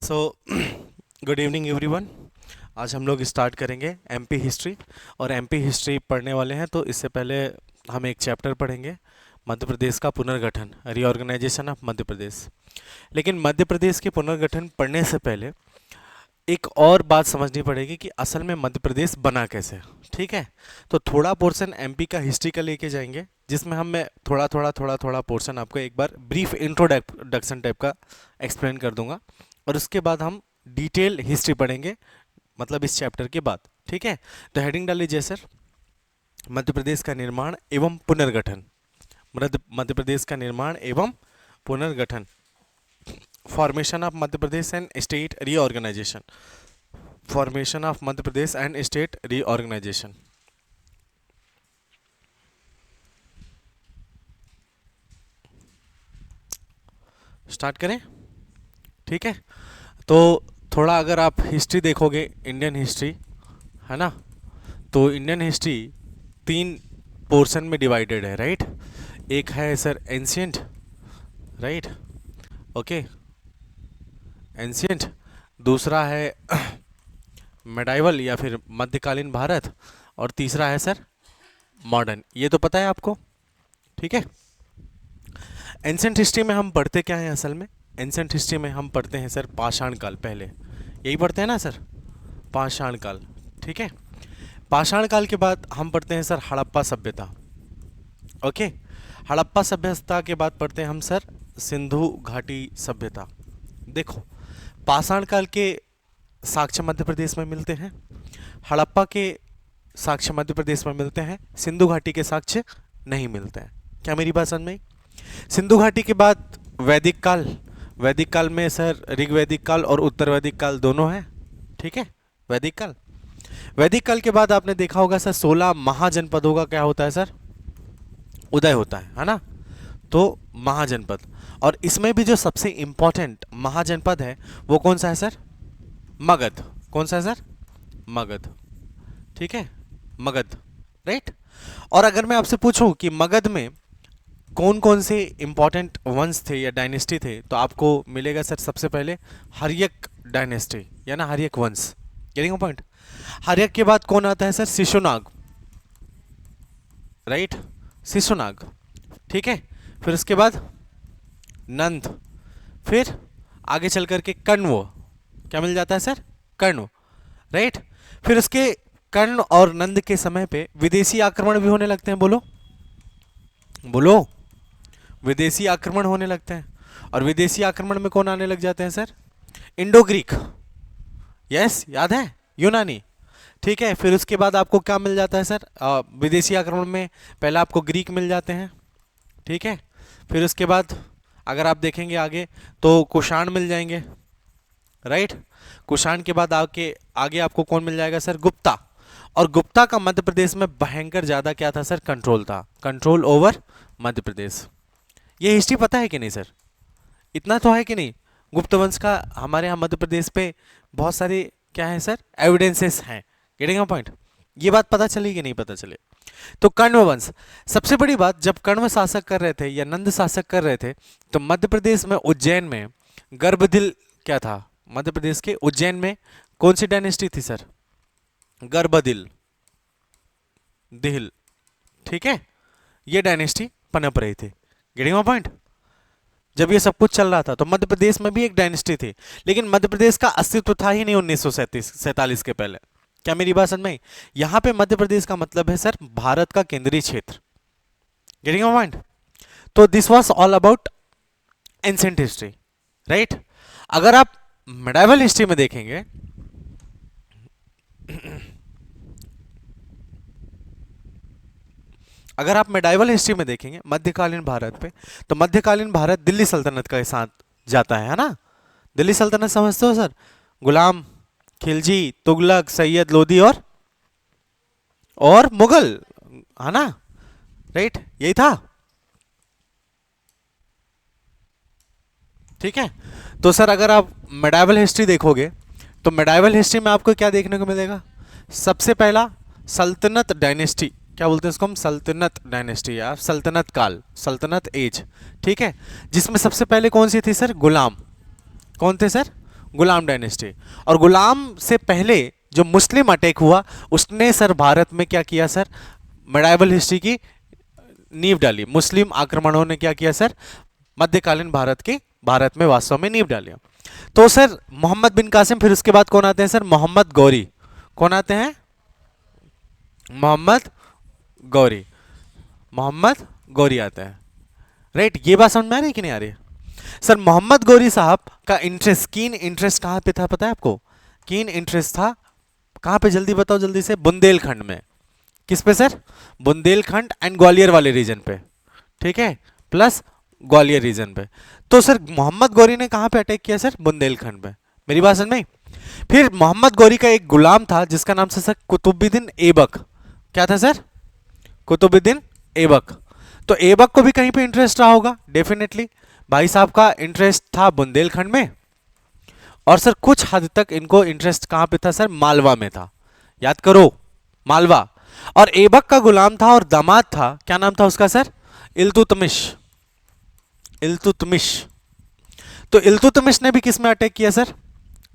So good evening everyone. आज हम लोग स्टार्ट करेंगे एमपी हिस्ट्री। और एमपी हिस्ट्री पढ़ने वाले हैं, तो इससे पहले हम एक चैप्टर पढ़ेंगे, मध्य प्रदेश का पुनर्गठन, रीऑर्गेनाइजेशन ऑफ मध्य प्रदेश। लेकिन मध्य प्रदेश के पुनर्गठन पढ़ने से पहले एक और बात समझनी पड़ेगी कि असल में मध्य प्रदेश बना कैसे। ठीक है, तो थोड़ा पोर्शन एमपी का हिस्ट्री का लेके जाएंगे, जिसमें मैं थोड़ा थोड़ा पोर्शन आपको एक बार ब्रीफ इंट्रोडक्शन टाइप का एक्सप्लेन कर दूंगा। और उसके बाद हम डिटेल हिस्ट्री पढ़ेंगे, मतलब इस चैप्टर के बाद। ठीक है, तो हेडिंग डाल लीजिए सर, मध्य प्रदेश का निर्माण एवं पुनर्गठन। मध्य प्रदेश का निर्माण एवं पुनर्गठन, formation of Madhya Pradesh and state reorganisation. Formation of Madhya Pradesh and state reorganisation. Start करें। ठीक है, तो थोड़ा अगर आप हिस्ट्री देखोगे, इंडियन हिस्ट्री है ना, तो इंडियन हिस्ट्री तीन पोर्शन में डिवाइडेड है, राइट। एक है sir ancient, right, okay, ancient. दूसरा है मेडाइवल या फिर मध्यकालीन भारत। और तीसरा है सर मॉडर्न। ये तो पता है आपको, ठीक है। एंशियंट हिस्ट्री में हम पढ़ते क्या है असल में? एंशियंट हिस्ट्री में हम पढ़ते हैं सर पाषाण काल, पहले यही पढ़ते हैं ना सर, पाषाण काल। ठीक है, पाषाण काल के बाद हम पढ़ते हैं सर हड़प्पा सभ्यता। ओके, हड़प्पा सभ्यता के बाद पढ़ते हैं हम सर सिंधु घाटी सभ्यता। देखो, पाषाण काल के साक्ष्य मध्य प्रदेश में मिलते हैं, हड़प्पा के साक्ष्य मध्य प्रदेश में मिलते हैं, सिंधु घाटी के साक्ष्य नहीं मिलते हैं। क्या मेरी बात समझ में आई? सिंधु घाटी के बाद वैदिक काल। वैदिक काल में सर ऋग्वैदिक काल और उत्तर वैदिक काल दोनों हैं। ठीक है, वैदिक काल। वैदिक काल के बाद आपने देखा होगा सर 16 महाजनपदों का क्या होता है सर, उदय होता है ना। तो महाजनपद, और इसमें भी जो सबसे इंपॉर्टेंट महाजनपद है वो कौन सा है सर? मगध। कौन सा है सर? मगध। ठीक है, मगध, राइट। और अगर मैं आपसे पूछूं कि मगध में कौन कौन से इंपॉर्टेंट वंश थे या डायनेस्टी थे, तो आपको मिलेगा सर सबसे पहले हर्यक डायनेस्टी, या ना हर्यक वंश। Getting point? हर्यक के बाद कौन आता है सर? शिशुनाग, राइट, शिशुनाग। ठीक है, फिर उसके बाद नंद, फिर आगे चल करके कण्व। क्या मिल जाता है सर? कण्व, राइट। फिर उसके कर्ण और नंद के समय पे विदेशी आक्रमण भी होने लगते हैं। बोलो बोलो, विदेशी आक्रमण होने लगते हैं। और विदेशी आक्रमण में कौन आने लग जाते हैं सर? Indo Greek. यस, याद है, यूनानी। ठीक है, फिर उसके बाद आपको क्या मिल जाता है सर? विदेशी आक्रमण में पहले आपको ग्रीक मिल जाते हैं। ठीक है, फिर उसके बाद अगर आप देखेंगे आगे तो कुषाण मिल जाएंगे, राइट। कुषाण के बाद आगे आगे आपको कौन मिल जाएगा सर? गुप्ता। और गुप्ता का मध्य प्रदेश में भयंकर ज्यादा क्या था सर? कंट्रोल था, कंट्रोल ओवर मध्य प्रदेश। ये हिस्ट्री पता है कि नहीं सर? इतना तो है कि नहीं, गुप्त वंश का हमारे यहाँ मध्य प्रदेश पे बहुत सारे क्या है सर? एविडेंसेस हैं। Getting point? ये बात पता चली कि नहीं पता चले? तो कण्व वंश, सबसे बड़ी बात, जब कण्व शासक कर रहे थे या नंद शासक कर रहे थे, तो मध्य प्रदेश में उज्जैन में गर्भदिल क्या था? मध्य प्रदेश के उज्जैन में कौन सी डायनेस्टी थी सर? गर्भदिल, दिल। ठीक है, ये डायनेस्टी पनप रही थी। Getting point? जब ये सब कुछ चल रहा था तो मध्य प्रदेश में भी एक डायनेस्टी थी, लेकिन मध्य प्रदेश का अस्तित्व था ही नहीं 1947 के पहले। क्या मेरी बात समझ में आई? यहां पे मध्य प्रदेश का मतलब है सर भारत का केंद्रीय क्षेत्र। Getting point? तो this was all about ancient history, right. अगर आप मेडाइवल हिस्ट्री में देखेंगे, अगर आप मेडाइवल हिस्ट्री में देखेंगे मध्यकालीन भारत पे, तो मध्यकालीन भारत दिल्ली सल्तनत के साथ जाता है ना। दिल्ली सल्तनत समझते हो सर? गुलाम, खिलजी, तुगलक, सैयद लोदी और मुगल, है ना, राइट, यही था। ठीक है, तो सर अगर आप मेडाइवल हिस्ट्री देखोगे तो मेडाइवल हिस्ट्री में आपको क्या देखने को मिलेगा? सबसे पहला सल्तनत डायनेस्टी, क्या बोलते हैं इसको हम? सल्तनत डायनेस्टी या सल्तनत काल, सल्तनत एज। ठीक है, जिसमें सबसे पहले कौन सी थी सर? गुलाम। कौन थे सर? गुलाम डायनेस्टी। और गुलाम से पहले जो मुस्लिम अटैक हुआ उसने सर भारत में क्या किया सर, मेडाइवल हिस्ट्री की नींव डाली। मुस्लिम आक्रमणों ने क्या किया सर, मध्यकालीन भारत में वास्तव में नींव डाली। तो सर मोहम्मद बिन कासिम, फिर उसके बाद कौन आते हैं सर, मोहम्मद गौरी। कौन आते हैं, मोहम्मद गौरी, मोहम्मद गौरी आते हैं, राइट। ये बात समझ में आ रही है कि नहीं आ रही है सर? मोहम्मद गौरी साहब का इंटरेस्ट, कीन इंटरेस्ट कहां पे था पता है आपको? कीन इंटरेस्ट था कहां पे, जल्दी बताओ जल्दी से, बुंदेलखंड में। किस पे सर, बुंदेलखंड एंड ग्वालियर वाले रीजन पे, ठीक है, प्लस ग्वालियर रीजन पे। तो सर मोहम्मद गौरी ने कहां पे अटैक किया सर, बुंदेलखंड पे। मेरी बात समझ में आई? फिर मोहम्मद गौरी का एक गुलाम था जिसका नाम था सर कुतुबुद्दीन ऐबक। क्या था सर, कुतुबुद्दीन ऐबक। तो ऐबक को भी कहीं पे इंटरेस्ट रहा होगा डेफिनेटली। भाई साहब का इंटरेस्ट था बुंदेलखंड में, और सर कुछ हद तक इनको इंटरेस्ट कहां पे था सर, मालवा में था। याद करो, मालवा। और ऐबक का गुलाम था और दामाद था, क्या नाम था उसका सर, इल्तुतमिश। इल्तुतमिश। तो इल्तुतमिश ने भी किस में अटैक किया सर,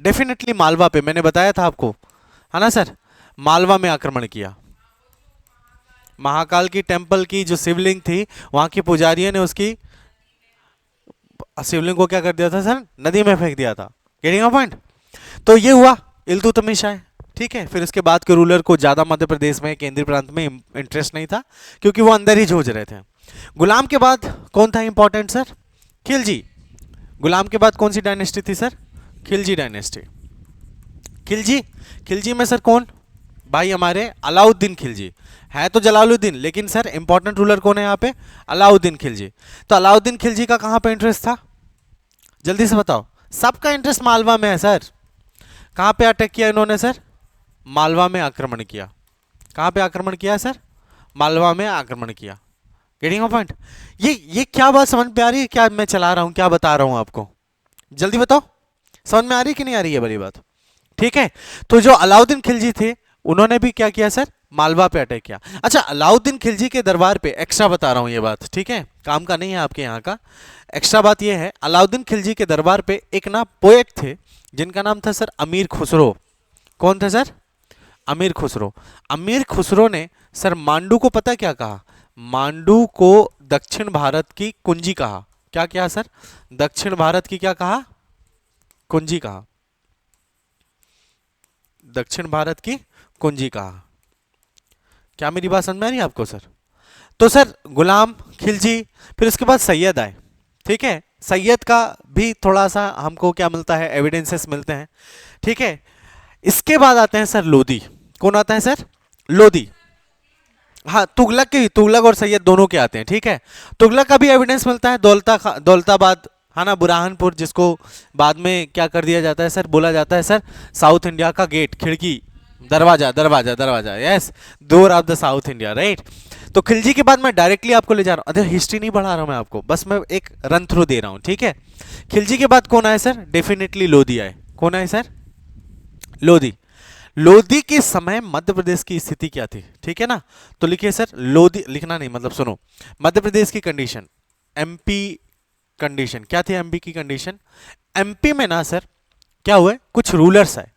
डेफिनेटली मालवा पे। मैंने बताया था आपको, है ना सर, मालवा में आक्रमण किया। महाकाल की टेंपल की जो शिवलिंग थी, वहां के पुजारियों ने उसकी शिवलिंग को क्या कर दिया था सर, नदी में फेंक दिया था। Getting a point? तो ये हुआ, इल्तुतमिश आए, ठीक है। फिर उसके बाद के रूलर को ज्यादा मध्य प्रदेश में, केंद्रीय प्रांत में इंटरेस्ट नहीं था, क्योंकि वो अंदर ही जूझ रहे थे। गुलाम के बाद कौन था इंपॉर्टेंट सर, खिलजी। गुलाम के बाद कौन सी डायनेस्टी थी सर, खिलजी डायनेस्टी। खिलजी, खिलजी में सर कौन, भाई हमारे अलाउद्दीन खिलजी। है तो जलालुद्दीन, लेकिन सर इंपॉर्टेंट रूलर कौन है यहाँ पे, अलाउद्दीन खिलजी। तो अलाउद्दीन खिलजी का कहां पे इंटरेस्ट था, जल्दी से बताओ। सबका इंटरेस्ट मालवा में है सर। कहां पे अटैक किया इन्होंने सर, मालवा में आक्रमण किया। कहां पे आक्रमण किया सर, मालवा में आक्रमण किया। Getting a point? ये क्या बात समझ में आ रही है, क्या मैं चला रहा हूं, क्या बता रहा हूं आपको, जल्दी बताओ। समझ में आ रही है कि नहीं आ रही है बड़ी बात, ठीक है। तो जो अलाउद्दीन खिलजी थे उन्होंने भी क्या किया सर, मालवा पे अटैक किया। अच्छा, अलाउद्दीन खिलजी के दरबार पे, एक्स्ट्रा बता रहा हूं ये बात, ठीक है, काम का नहीं है आपके यहाँ का, एक्स्ट्रा बात ये है, अलाउद्दीन खिलजी के दरबार पे एक ना पोएट थे जिनका नाम था सर अमीर खुसरो। कौन थे सर, अमीर खुसरो। अमीर खुसरो ने सर मांडू को पता क्या कहा, मांडू को दक्षिण भारत की कुंजी कहा। क्या किया सर, दक्षिण भारत की क्या कहा, कुंजी कहा। दक्षिण भारत की कुंजी कहा। क्या मेरी बात समझ में आ रही है आपको सर? तो सर गुलाम, खिलजी, फिर उसके बाद सैयद आए, ठीक है। सैयद का भी थोड़ा सा हमको क्या मिलता है, एविडेंसेस मिलते हैं, ठीक है। इसके बाद आते हैं सर लोधी। कौन आता है सर, लोधी। हाँ, तुगलक के, तुगलक और सैयद दोनों के आते हैं, ठीक है। तुगलक का भी एविडेंस मिलता है, दौलताबाद, है ना, बुरहानपुर, जिसको बाद में क्या कर दिया जाता है सर, बोला जाता है सर साउथ इंडिया का गेट, खिड़की, दरवाजा, दरवाजा, दरवाजा, yes, door of the south India, right. तो खिलजी के बाद मैं डायरेक्टली आपको ले जा रहा हूँ, अरे हिस्ट्री नहीं पढ़ा रहा हूँ मैं आपको, बस मैं एक रन थ्रू दे रहा हूँ, ठीक है। खिलजी के बाद कौन आए सर, डेफिनेटली लोधी आए। कौन आए सर, लोधी। लोधी के समय मध्य प्रदेश की स्थिति क्या थी, ठीक है ना। तो लिखिए सर, लोधी, लिखना नहीं मतलब सुनो, मध्य प्रदेश की कंडीशन, एमपी कंडीशन क्या थी, एमपी की कंडीशन। एमपी में ना सर क्या हुआ, कुछ रूलर्स आए,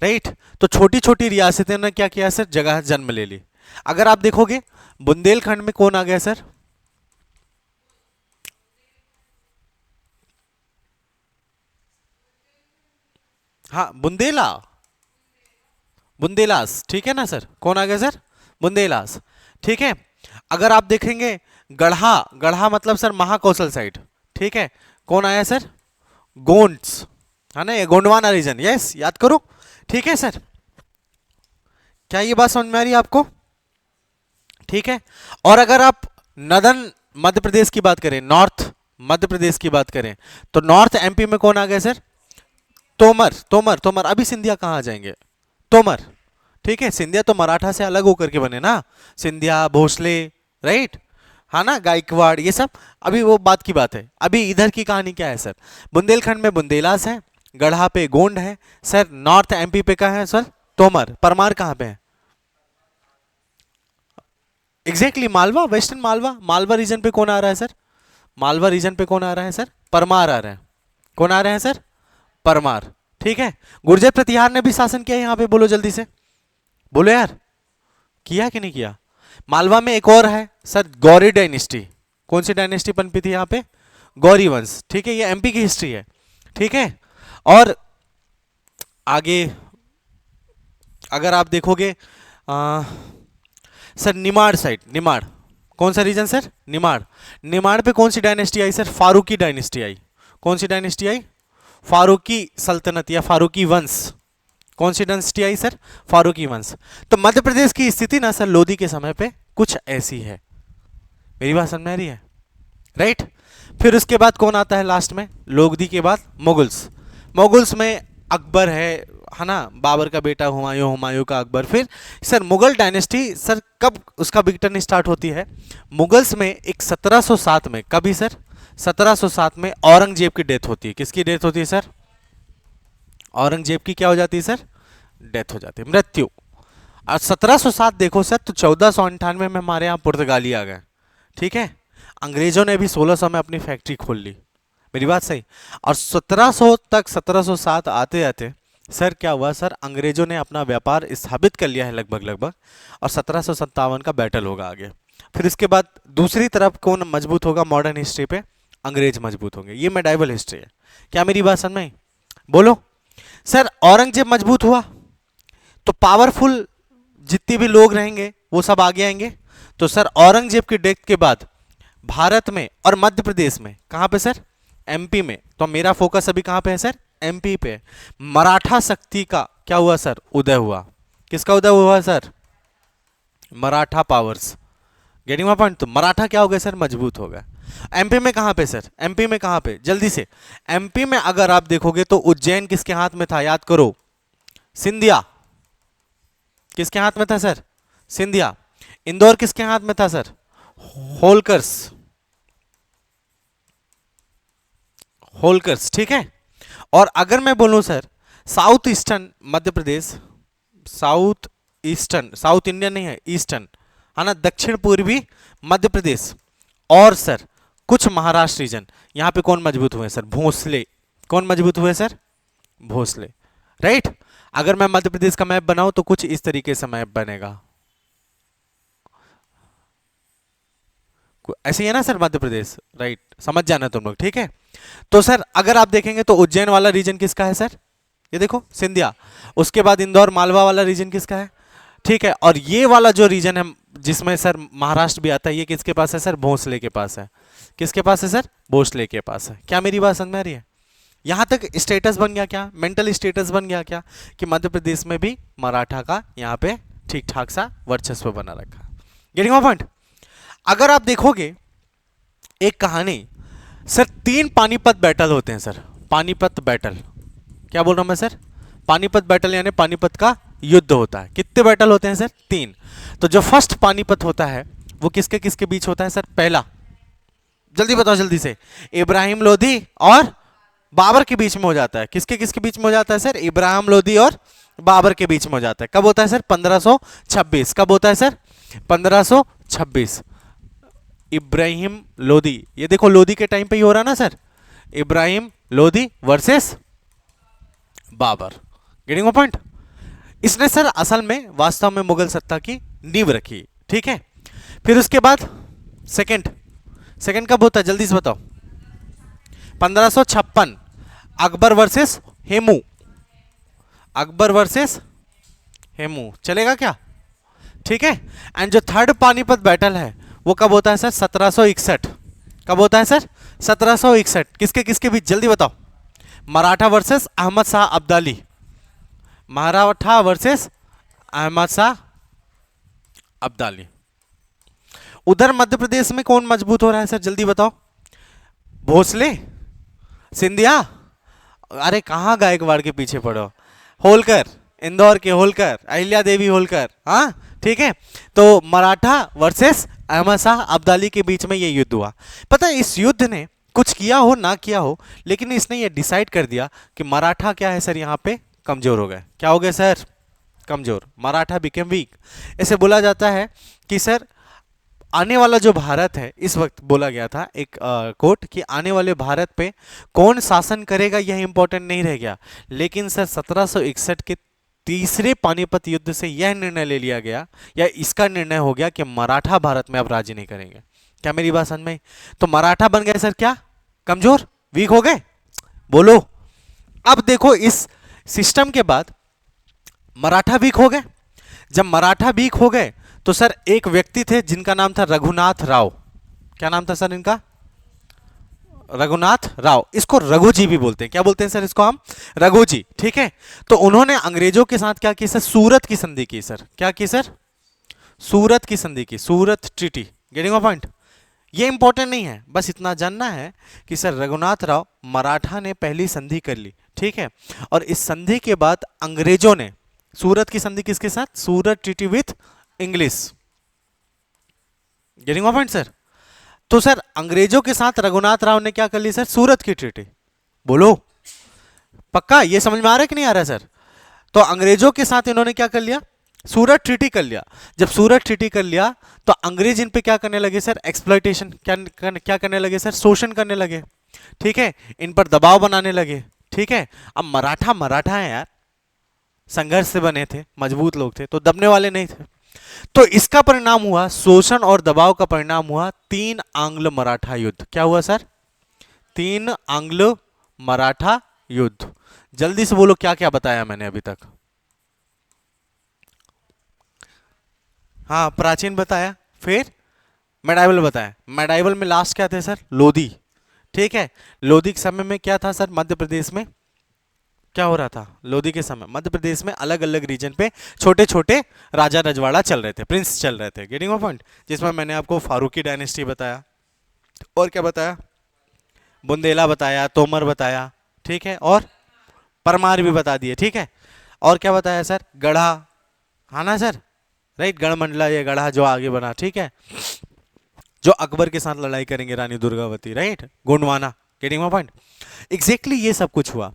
राइट। तो छोटी छोटी रियासतें ने क्या किया सर, जगह जन्म ले ली। अगर आप देखोगे बुंदेलखंड में कौन आ गया सर, हाँ बुंदेला, बुंदेलास, ठीक है ना सर, कौन आ गया सर, बुंदेलास, ठीक है। अगर आप देखेंगे गढ़ा, गढ़ा मतलब सर महाकौशल साइड, ठीक है, कौन आया सर, गोंड्स, है ना, ये गोंडवाना रीजन, यस, याद करो, ठीक है सर। क्या ये बात समझ में आ रही है आपको, ठीक है। और अगर आप नदन मध्य प्रदेश की बात करें, नॉर्थ मध्य प्रदेश की बात करें, तो नॉर्थ एमपी में कौन आ गया सर, तोमर, तोमर, तोमर। अभी सिंधिया कहाँ आ जाएंगे, तोमर, ठीक है। सिंधिया तो मराठा से अलग होकर के बने ना, सिंधिया, भोसले, राइट, हाँ ना, गायकवाड़, ये सब अभी वो बात की बात है। अभी इधर की कहानी क्या है सर, बुंदेलखंड में बुंदेलास है, गढ़ा पे गोंड है सर, नॉर्थ एमपी पे कहाँ है सर, तोमर। परमार कहाँ पे है, exactly Malwa, western Malwa, Malwa region पे कौन आ रहा है सर, मालवा रीजन पे कौन आ रहा है सर, परमार आ रहे हैं। कौन आ रहे हैं सर, परमार, ठीक है। गुर्जर प्रतिहार ने भी शासन किया यहाँ पे, बोलो जल्दी से, बोलो यार, किया कि नहीं किया। मालवा में एक और है सर, गौरी डायनेस्टी। कौन सी डायनेस्टी पनपी थी यहाँ पे, गौरी वंश, ठीक है, ये एमपी की हिस्ट्री है, ठीक है। और आगे अगर आप देखोगे सर निमाड़ साइड, निमाड़, कौन सा रीजन सर, निमाड़, निमाड़ पे कौन सी डायनेस्टी आई सर, फारूकी डायनेस्टी आई। कौन सी डायनेस्टी आई, फारूकी सल्तनत या फारूकी वंश। कौन सी डायनेस्टी आई सर, फारूकी वंश। तो मध्य प्रदेश की स्थिति ना सर लोधी के समय पे कुछ ऐसी है, मेरी बात समझ में आ रही है, राइट। फिर उसके बाद कौन आता है लास्ट में, लोधी के बाद मुगल्स। मुगल्स में अकबर है ना, बाबर का बेटा हुमायूं, हुमायूं का अकबर। फिर सर मुगल डायनेस्टी सर कब उसका बिगटन स्टार्ट होती है, मुगल्स में एक 1707 में, कभी सर 1707 में औरंगजेब की डेथ होती है। किसकी डेथ होती है सर, औरंगजेब की क्या हो जाती है सर, डेथ हो जाती है, मृत्यु। और 1707 देखो सर, तो 1498 में हमारे यहाँ पुर्तगाली आ गए, ठीक है। अंग्रेजों ने भी 1600 में अपनी फैक्ट्री खोल ली, मेरी बात सही। और 1700 तक, 1707 आते आते सर क्या हुआ सर, अंग्रेजों ने अपना व्यापार स्थापित कर लिया है लगभग लगभग, और 1757 का बैटल होगा आगे। फिर इसके बाद दूसरी तरफ कौन मजबूत होगा मॉडर्न हिस्ट्री पे, अंग्रेज मजबूत होंगे। ये मेडाइवल हिस्ट्री है, क्या मेरी बात समझ में आई, बोलो। सर औरंगजेब मजबूत हुआ तो पावरफुल जितने भी लोग रहेंगे वो सब आगे आएंगे। तो सर औरंगजेब की डेथ के बाद भारत में और मध्य प्रदेश में, कहां पे सर, एमपी में, तो मेरा फोकस अभी कहां पे है सर, एमपी पे, मराठा शक्ति का क्या हुआ सर, उदय हुआ। किसका उदय हुआ sir, Maratha powers, getting my point. तो मराठा क्या हो गया सर, मजबूत हो गया। एमपी में कहां पे सर, एमपी में कहां पे, जल्दी से, एमपी में अगर आप देखोगे तो उज्जैन किसके हाथ में था, याद करो, सिंधिया। किसके हाथ में था सर, सिंधिया। इंदौर किसके हाथ में था सर, होलकर्स, होलकर्स, ठीक है। और अगर मैं बोलूं sir south eastern Madhya Pradesh, south eastern, south Indian नहीं है, ईस्टर्न है ना, दक्षिण पूर्वी मध्य प्रदेश और सर कुछ महाराष्ट्र रीजन, यहां पे कौन मजबूत हुए सर, भोसले। कौन मजबूत हुए सर, भोसले, राइट। अगर मैं मध्य प्रदेश का मैप बनाऊं तो कुछ इस तरीके से मैप बनेगा, ऐसे ही है ना सर मध्य प्रदेश, राइट, समझ जाना तुम लोग, ठीक है। तो सर अगर आप देखेंगे तो उज्जैन वाला रीजन किसका है सर, ये देखो सिंधिया। उसके बाद इंदौर मालवा वाला रीजन किसका है, ठीक है। और ये वाला जो रीजन है जिसमें सर महाराष्ट्र भी आता है, ये किसके पास है सर, भोसले के पास है। किसके पास है सर, भोसले के पास है। क्या मेरी बात समझ में आ रही है, यहां तक स्टेटस बन गया क्या, मेंटल स्टेटस बन गया क्या, कि मध्य प्रदेश में भी मराठा का यहाँ पे ठीक ठाक सा वर्चस्व बना रखा। Getting my point. अगर आप देखोगे एक कहानी सर, 3 पानीपत बैटल होते हैं सर, पानीपत बैटल, क्या बोल रहा हूं मैं सर, पानीपत बैटल यानी पानीपत का युद्ध होता है। कितने बैटल होते हैं सर, 3। तो जो फर्स्ट पानीपत होता है वो किसके किसके बीच होता है सर, पहला, जल्दी बताओ जल्दी से, इब्राहिम लोधी और बाबर के बीच में हो जाता है। किसके किसके बीच में हो जाता है सर, इब्राहिम लोधी और बाबर के बीच में हो जाता है। कब होता है सर, 1526। कब होता है सर, 1526। इब्राहिम लोधी, ये देखो लोधी के टाइम पे ही हो रहा ना sir, Ibrahim Lodhi versus Babur. Getting my point. इसने सर असल में वास्तव में मुगल सत्ता की नींव रखी, ठीक है। फिर उसके बाद सेकंड, सेकंड कब होता है जल्दी से बताओ, 1556, अकबर वर्सेस हेमू, अकबर वर्सेस हेमू, चलेगा क्या, ठीक है। एंड जो थर्ड पानीपत बैटल है वो कब होता है सर, 1761। कब होता है सर, 1761। किसके किसके बीच, जल्दी बताओ, मराठा वर्सेस अहमद शाह अब्दाली, मराठा वर्सेस अहमद शाह अब्दाली। उधर मध्य प्रदेश में कौन मजबूत हो रहा है सर, जल्दी बताओ, भोसले, सिंधिया, अरे कहां गायकवाड़ के पीछे पड़ो, होलकर, इंदौर के होलकर, अहिल्या देवी होलकर, हाँ ठीक है। तो मराठा वर्सेस अहमद शाह अब्दाली के बीच में ये युद्ध हुआ। पता है इस युद्ध ने कुछ किया हो ना किया हो, लेकिन इसने ये डिसाइड कर दिया कि मराठा क्या है सर, यहाँ पे कमजोर हो गए। क्या हो गए सर, कमजोर, मराठा बिकेम वीक। ऐसे बोला जाता है कि सर आने वाला जो भारत है, इस वक्त बोला गया था एक कोट कि आने वाले भारत पे कौन शासन करेगा यह इंपॉर्टेंट नहीं रह गया, लेकिन सर 1761 के तीसरे पानीपत युद्ध से यह निर्णय ले लिया गया, या इसका निर्णय हो गया कि मराठा भारत में अब राज्य नहीं करेंगे। क्या मेरी बात समझ में आई? तो मराठा बन गए सर क्या, कमजोर, वीक हो गए? बोलो। अब देखो इस सिस्टम के बाद मराठा वीक हो गए। जब मराठा वीक हो गए तो सर एक व्यक्ति थे जिनका नाम था रघुनाथ राव। क्या नाम था सर इनका? रघुनाथ राव। इसको रघु जी भी बोलते हैं। क्या बोलते हैं सर इसको हम? रघु जी। ठीक है। तो उन्होंने अंग्रेजों के साथ क्या की सर? सूरत की संधि की सर। क्या की सर? सूरत की संधि की, सूरत ट्रीटी। Getting a point? ये इंपॉर्टेंट नहीं है, बस इतना जानना है कि सर रघुनाथ राव मराठा ने पहली संधि कर ली। ठीक है। और इस संधि के बाद अंग्रेजों ने सूरत की संधि किसके साथ? Surat treaty with English. Getting point sir? तो सर अंग्रेजों के साथ रघुनाथ राव ने क्या कर ली सर? सूरत की ट्रीटी। बोलो पक्का ये समझ में आ रहा है कि नहीं आ रहा है सर? तो अंग्रेजों के साथ इन्होंने क्या कर लिया? सूरत ट्रीटी कर लिया। जब सूरत ट्रीटी कर लिया तो अंग्रेज इन पे क्या करने लगे सर? एक्सप्लॉइटेशन। क्या करने लगे सर? शोषण करने लगे। ठीक है। इन पर दबाव बनाने लगे। ठीक है। अब मराठा मराठा है यार, संघर्ष से बने थे, मजबूत लोग थे, तो दबने वाले नहीं थे। तो इसका परिणाम हुआ, शोषण और दबाव का परिणाम हुआ तीन आंग्ल मराठा युद्ध। क्या हुआ सर? तीन आंग्ल मराठा युद्ध। जल्दी से बोलो क्या क्या बताया मैंने अभी तक? हाँ प्राचीन बताया, फिर मेडाइवल बताया। मेडाइवल में लास्ट क्या थे सर? लोधी। ठीक है। लोधी के समय में क्या था सर? मध्य प्रदेश में क्या हो रहा था? लोधी के समय मध्य प्रदेश में अलग अलग रीजन पे छोटे छोटे राजा रजवाड़ा चल रहे थे, प्रिंस चल रहे थे। Getting point? जिसमें मैंने आपको फारूकी डायनेस्टी बताया, और क्या बताया? बुंदेला बताया, तोमर बताया। ठीक है। और परमार भी बता दिए। ठीक है। और क्या बताया सर? गढ़ा। हाँ ना सर? राइट, गढ़मंडला, ये गढ़ा जो आगे बना। ठीक है। जो अकबर के साथ लड़ाई करेंगे, Rani Durgavati. Right, Gondwana. Getting point? Exactly ये सब कुछ हुआ।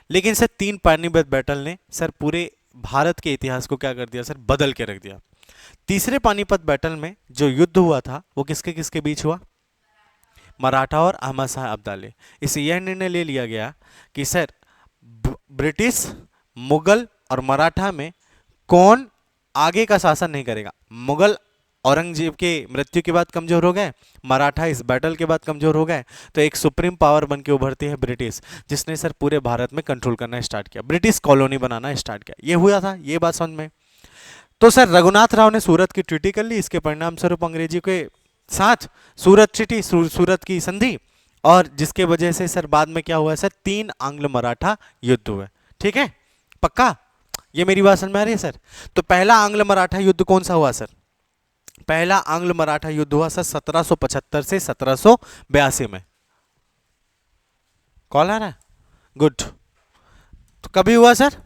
लेकिन सर तीन पानीपत बैटल ने सर पूरे भारत के इतिहास को क्या कर दिया सर? बदल के रख दिया। तीसरे पानीपत बैटल में जो युद्ध हुआ था वो किसके किसके बीच हुआ? मराठा और अहमद शाह अब्दाली। इससे यह निर्णय ले लिया गया कि सर ब्रिटिश, मुगल और मराठा में कौन आगे का शासन नहीं करेगा। मुगल औरंगजेब के मृत्यु के बाद कमजोर हो गए, मराठा इस बैटल के बाद कमजोर हो गए, तो एक सुप्रीम पावर बन के उभरती है ब्रिटिश, जिसने सर पूरे भारत में कंट्रोल करना स्टार्ट किया, ब्रिटिश कॉलोनी बनाना स्टार्ट किया। ये हुआ था, ये बात समझ में? तो सर रघुनाथ राव ने सूरत की ट्रीटी कर ली। इसके परिणाम स्वरूप अंग्रेजी के साथ सूरत ट्रीटी, सूरत की संधि, और जिसके वजह से सर बाद में क्या हुआ सर? तीन आंग्ल मराठा युद्ध हुए। ठीक है, पक्का? ये मेरी बात समझ में आ रही है सर? तो पहला आंग्ल मराठा युद्ध कौन सा हुआ सर? पहला आंग्ल मराठा युद्ध हुआ सर 1775 से 1782 में। कॉल आ रहा है? गुड। तो कभी हुआ सर?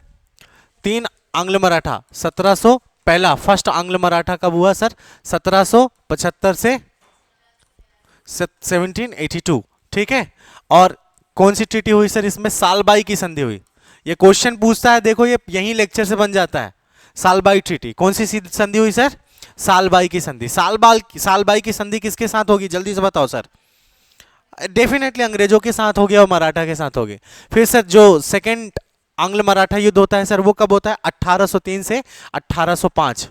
तीन आंग्ल मराठा 1700, पहला फर्स्ट आंग्ल मराठा कब हुआ सर? 1775 से 1782। ठीक है। और कौन सी ट्रीटी हुई सर इसमें? सालबाई की संधि हुई। ये क्वेश्चन पूछता है, देखो ये यही लेक्चर से बन जाता है। सालबाई ट्रीटी, कौन सी संधि हुई सर? सालबाई की संधि। सालबाई की संधि किसके साथ होगी? जल्दी से बताओ सर। डेफिनेटली अंग्रेजों के साथ होगी और मराठा के साथ होगी। फिर सर जो सेकंड आंग्ल मराठा युद्ध होता है सर, वो कब होता है? 1803 से 1805।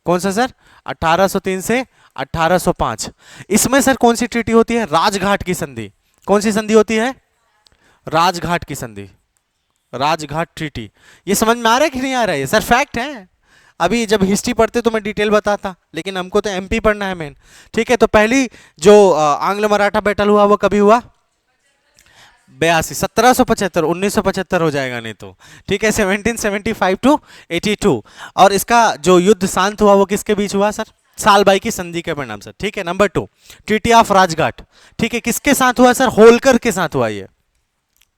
कौन सा सर? 1803 से 1805। इसमें सर कौन सी ट्रीटी होती है? राजघाट की संधि। कौन सी संधि होती है? राजघाट की संधि, राजघाट ट्रीटी। ये समझ में आ रहा है कि नहीं आ रहा है? ये सर फैक्ट है। अभी जब हिस्ट्री पढ़ते तो मैं डिटेल बताता, लेकिन हमको तो एमपी पढ़ना है मेन। ठीक है। तो पहली जो आंग्ल मराठा बैटल हुआ वो कभी हुआ? 82, 1775, 1975 हो जाएगा नहीं तो। ठीक है, 1775 टू 82। और इसका जो युद्ध शांत हुआ वो किसके बीच हुआ सर? सालबाई की संधि के परिणाम सर। ठीक है। Number 2, treaty of Rajghat. ठीक है, किसके साथ हुआ सर? होलकर के साथ हुआ। ये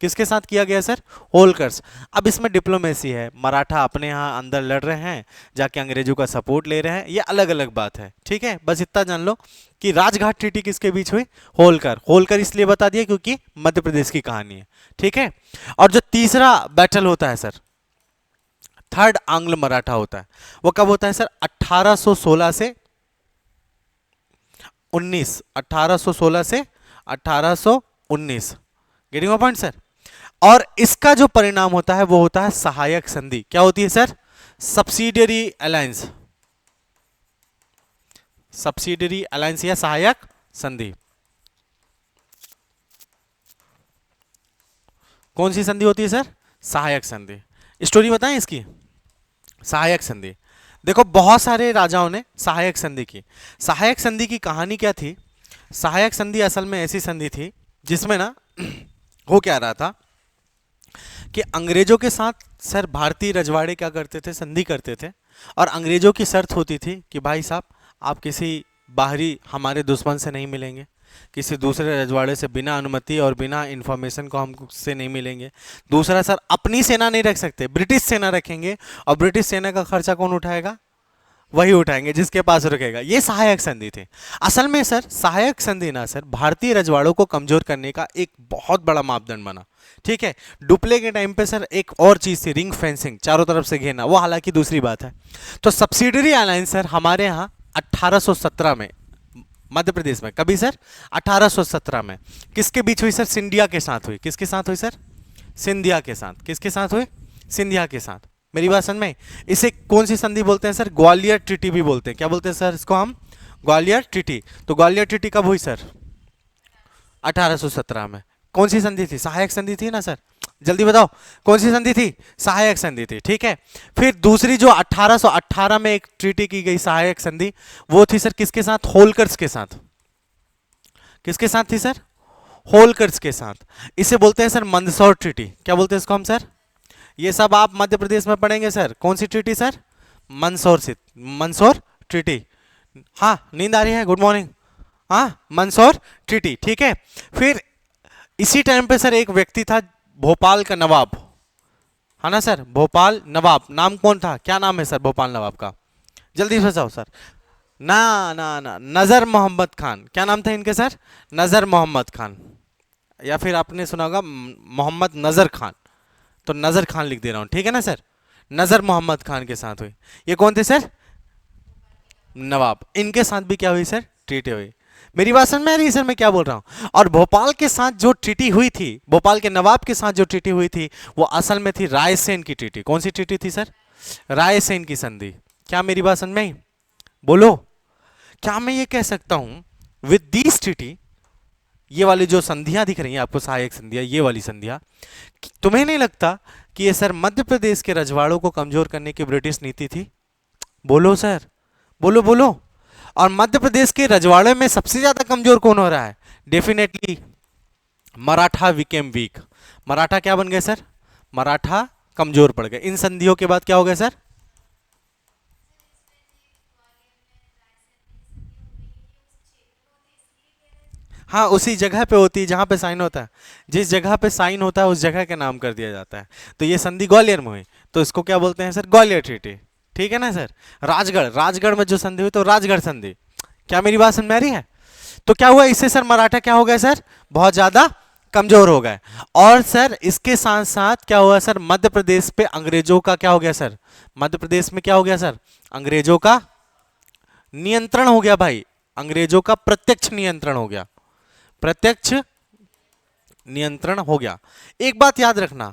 किसके साथ किया गया सर? होलकर्स। अब इसमें डिप्लोमेसी है, मराठा अपने यहाँ अंदर लड़ रहे हैं, जाके अंग्रेजों का सपोर्ट ले रहे हैं, ये अलग अलग बात है। ठीक है, बस इतना जान लो कि राजघाट ट्रीटी किसके बीच हुई? होलकर। होलकर इसलिए बता दिया क्योंकि मध्य प्रदेश की कहानी है। ठीक है। और जो तीसरा बैटल होता है सर, थर्ड आंग्ल मराठा होता है, वो कब होता है सर? 1816 से 1819, 1816 से 1819। Getting my point sir. और इसका जो परिणाम होता है वो होता है सहायक संधि। क्या होती है sir? Subsidiary alliance, subsidiary alliance या सहायक संधि। कौन सी संधि होती है सर? सहायक संधि। स्टोरी बताएं इसकी। सहायक संधि, देखो बहुत सारे राजाओं ने सहायक संधि की। सहायक संधि की कहानी क्या थी? सहायक संधि असल में ऐसी संधि थी जिसमें ना हो क्या रहा था कि अंग्रेजों के साथ सर भारतीय रजवाड़े क्या करते थे? संधि करते थे। और अंग्रेजों की शर्त होती थी कि भाई साहब आप किसी बाहरी हमारे दुश्मन से नहीं मिलेंगे, किसी दूसरे रजवाड़े से बिना अनुमति और बिना इंफॉर्मेशन को हमसे नहीं मिलेंगे। दूसरा सर अपनी सेना नहीं रख सकते, ब्रिटिश सेना रखेंगे, और ब्रिटिश सेना का खर्चा कौन उठाएगा? वही उठाएंगे जिसके पास रुकेगा। ये सहायक संधि थी। असल में सर सहायक संधि ना सर भारतीय रजवाड़ों को कमजोर करने का एक बहुत बड़ा मापदंड बना। ठीक है, डुप्ले के टाइम पे सर एक और चीज थी, रिंग फेंसिंग, चारों तरफ से घेरना, वो हालांकि दूसरी बात है। तो सब्सिडरी अलायंस सर हमारे यहाँ 1817 में मध्य प्रदेश में, कभी सर? 1817 में। किसके बीच हुई सर? सिंधिया के साथ हुई। किसके साथ हुई सर? सिंधिया के साथ। किसके साथ हुई? सिंधिया के साथ। मेरी बात समझ में? इसे कौन सी संधि बोलते हैं सर? ग्वालियर ट्रीटी भी बोलते हैं। क्या बोलते हैं सर इसको हम? ग्वालियर ट्रीटी। तो ग्वालियर ट्रीटी कब हुई सर? 1817 में। कौन सी संधि थी? सहायक संधि थी ना सर? जल्दी बताओ कौन सी संधि थी? सहायक संधि थी। ठीक है, फिर दूसरी जो 1818 में एक ट्रीटी की गई सहायक संधि, वो थी सर किसके साथ? होलकर्स के साथ। किसके साथ थी सर? होलकर्स के साथ। इसे बोलते हैं सर मंदसौर ट्रीटी। क्या बोलते हैं इसको हम सर? ये सब आप मध्य प्रदेश में पढ़ेंगे सर। कौन सी ट्रीटी सर? मंदसौर से, मंदसौर ट्रीटी। हाँ नींद आ रही है? Good morning. हाँ मंदसौर ट्रीटी। ठीक है, फिर इसी टाइम पे सर एक व्यक्ति था भोपाल का नवाब, है ना सर? भोपाल नवाब, नाम कौन था? क्या नाम है सर भोपाल नवाब का? जल्दी से बताओ सर। ना ना ना, नजर मोहम्मद खान। क्या नाम था इनके सर? नजर मोहम्मद खान, या फिर आपने सुना होगा मोहम्मद नजर खान। तो नजर खान लिख दे रहा हूं, ठीक है ना सर? नजर मोहम्मद खान के साथ हुई। ये कौन थे सर? नवाब। इनके साथ भी क्या हुई सर? ट्रीटी हुई। मेरी बात समझ में आ रही है सर मैं क्या बोल रहा हूं? और भोपाल के साथ जो ट्रीटी हुई थी, भोपाल के नवाब के साथ जो ट्रीटी हुई थी, वो असल में थी रायसेन की ट्रीटी। कौन सी ट्रीटी थी सर? रायसेन की संधि। क्या मेरी बात समझ में आई? बोलो। क्या मैं ये कह सकता हूं विद दीज ट्रीटी, ये वाली जो संधियां दिख रही हैं आपको, सहायक संधियां, ये वाली संधियां, तुम्हें नहीं लगता कि ये सर मध्य प्रदेश के रजवाड़ों को कमजोर करने की ब्रिटिश नीति थी? बोलो सर, बोलो बोलो। और मध्य प्रदेश के रजवाड़े में सबसे ज्यादा कमजोर कौन हो रहा है? Definitely Maratha became week. Maratha क्या बन गए सर? मराठा कमजोर पड़ गए। इन संधियों के बाद क्या हो गया सर? हाँ उसी जगह पे होती है जहां पे साइन होता है। जिस जगह पे साइन होता है उस जगह के नाम कर दिया जाता है। तो ये संधि ग्वालियर में हुई, तो इसको क्या बोलते हैं सर? ग्वालियर ट्रीटी। ठीक है ना सर? राजगढ़, राजगढ़ में जो संधि हुई तो राजगढ़ संधि। क्या मेरी बात समझ में आ रही है? तो क्या हुआ इससे सर? मराठा क्या हो गए सर? बहुत ज्यादा कमजोर हो गए। और सर इसके साथ साथ क्या हुआ सर? मध्य प्रदेश पे अंग्रेजों का क्या हो गया सर? मध्य प्रदेश में क्या हो गया सर? अंग्रेजों का नियंत्रण हो गया भाई। अंग्रेजों का प्रत्यक्ष नियंत्रण हो गया। प्रत्यक्ष नियंत्रण हो गया। एक बात याद रखना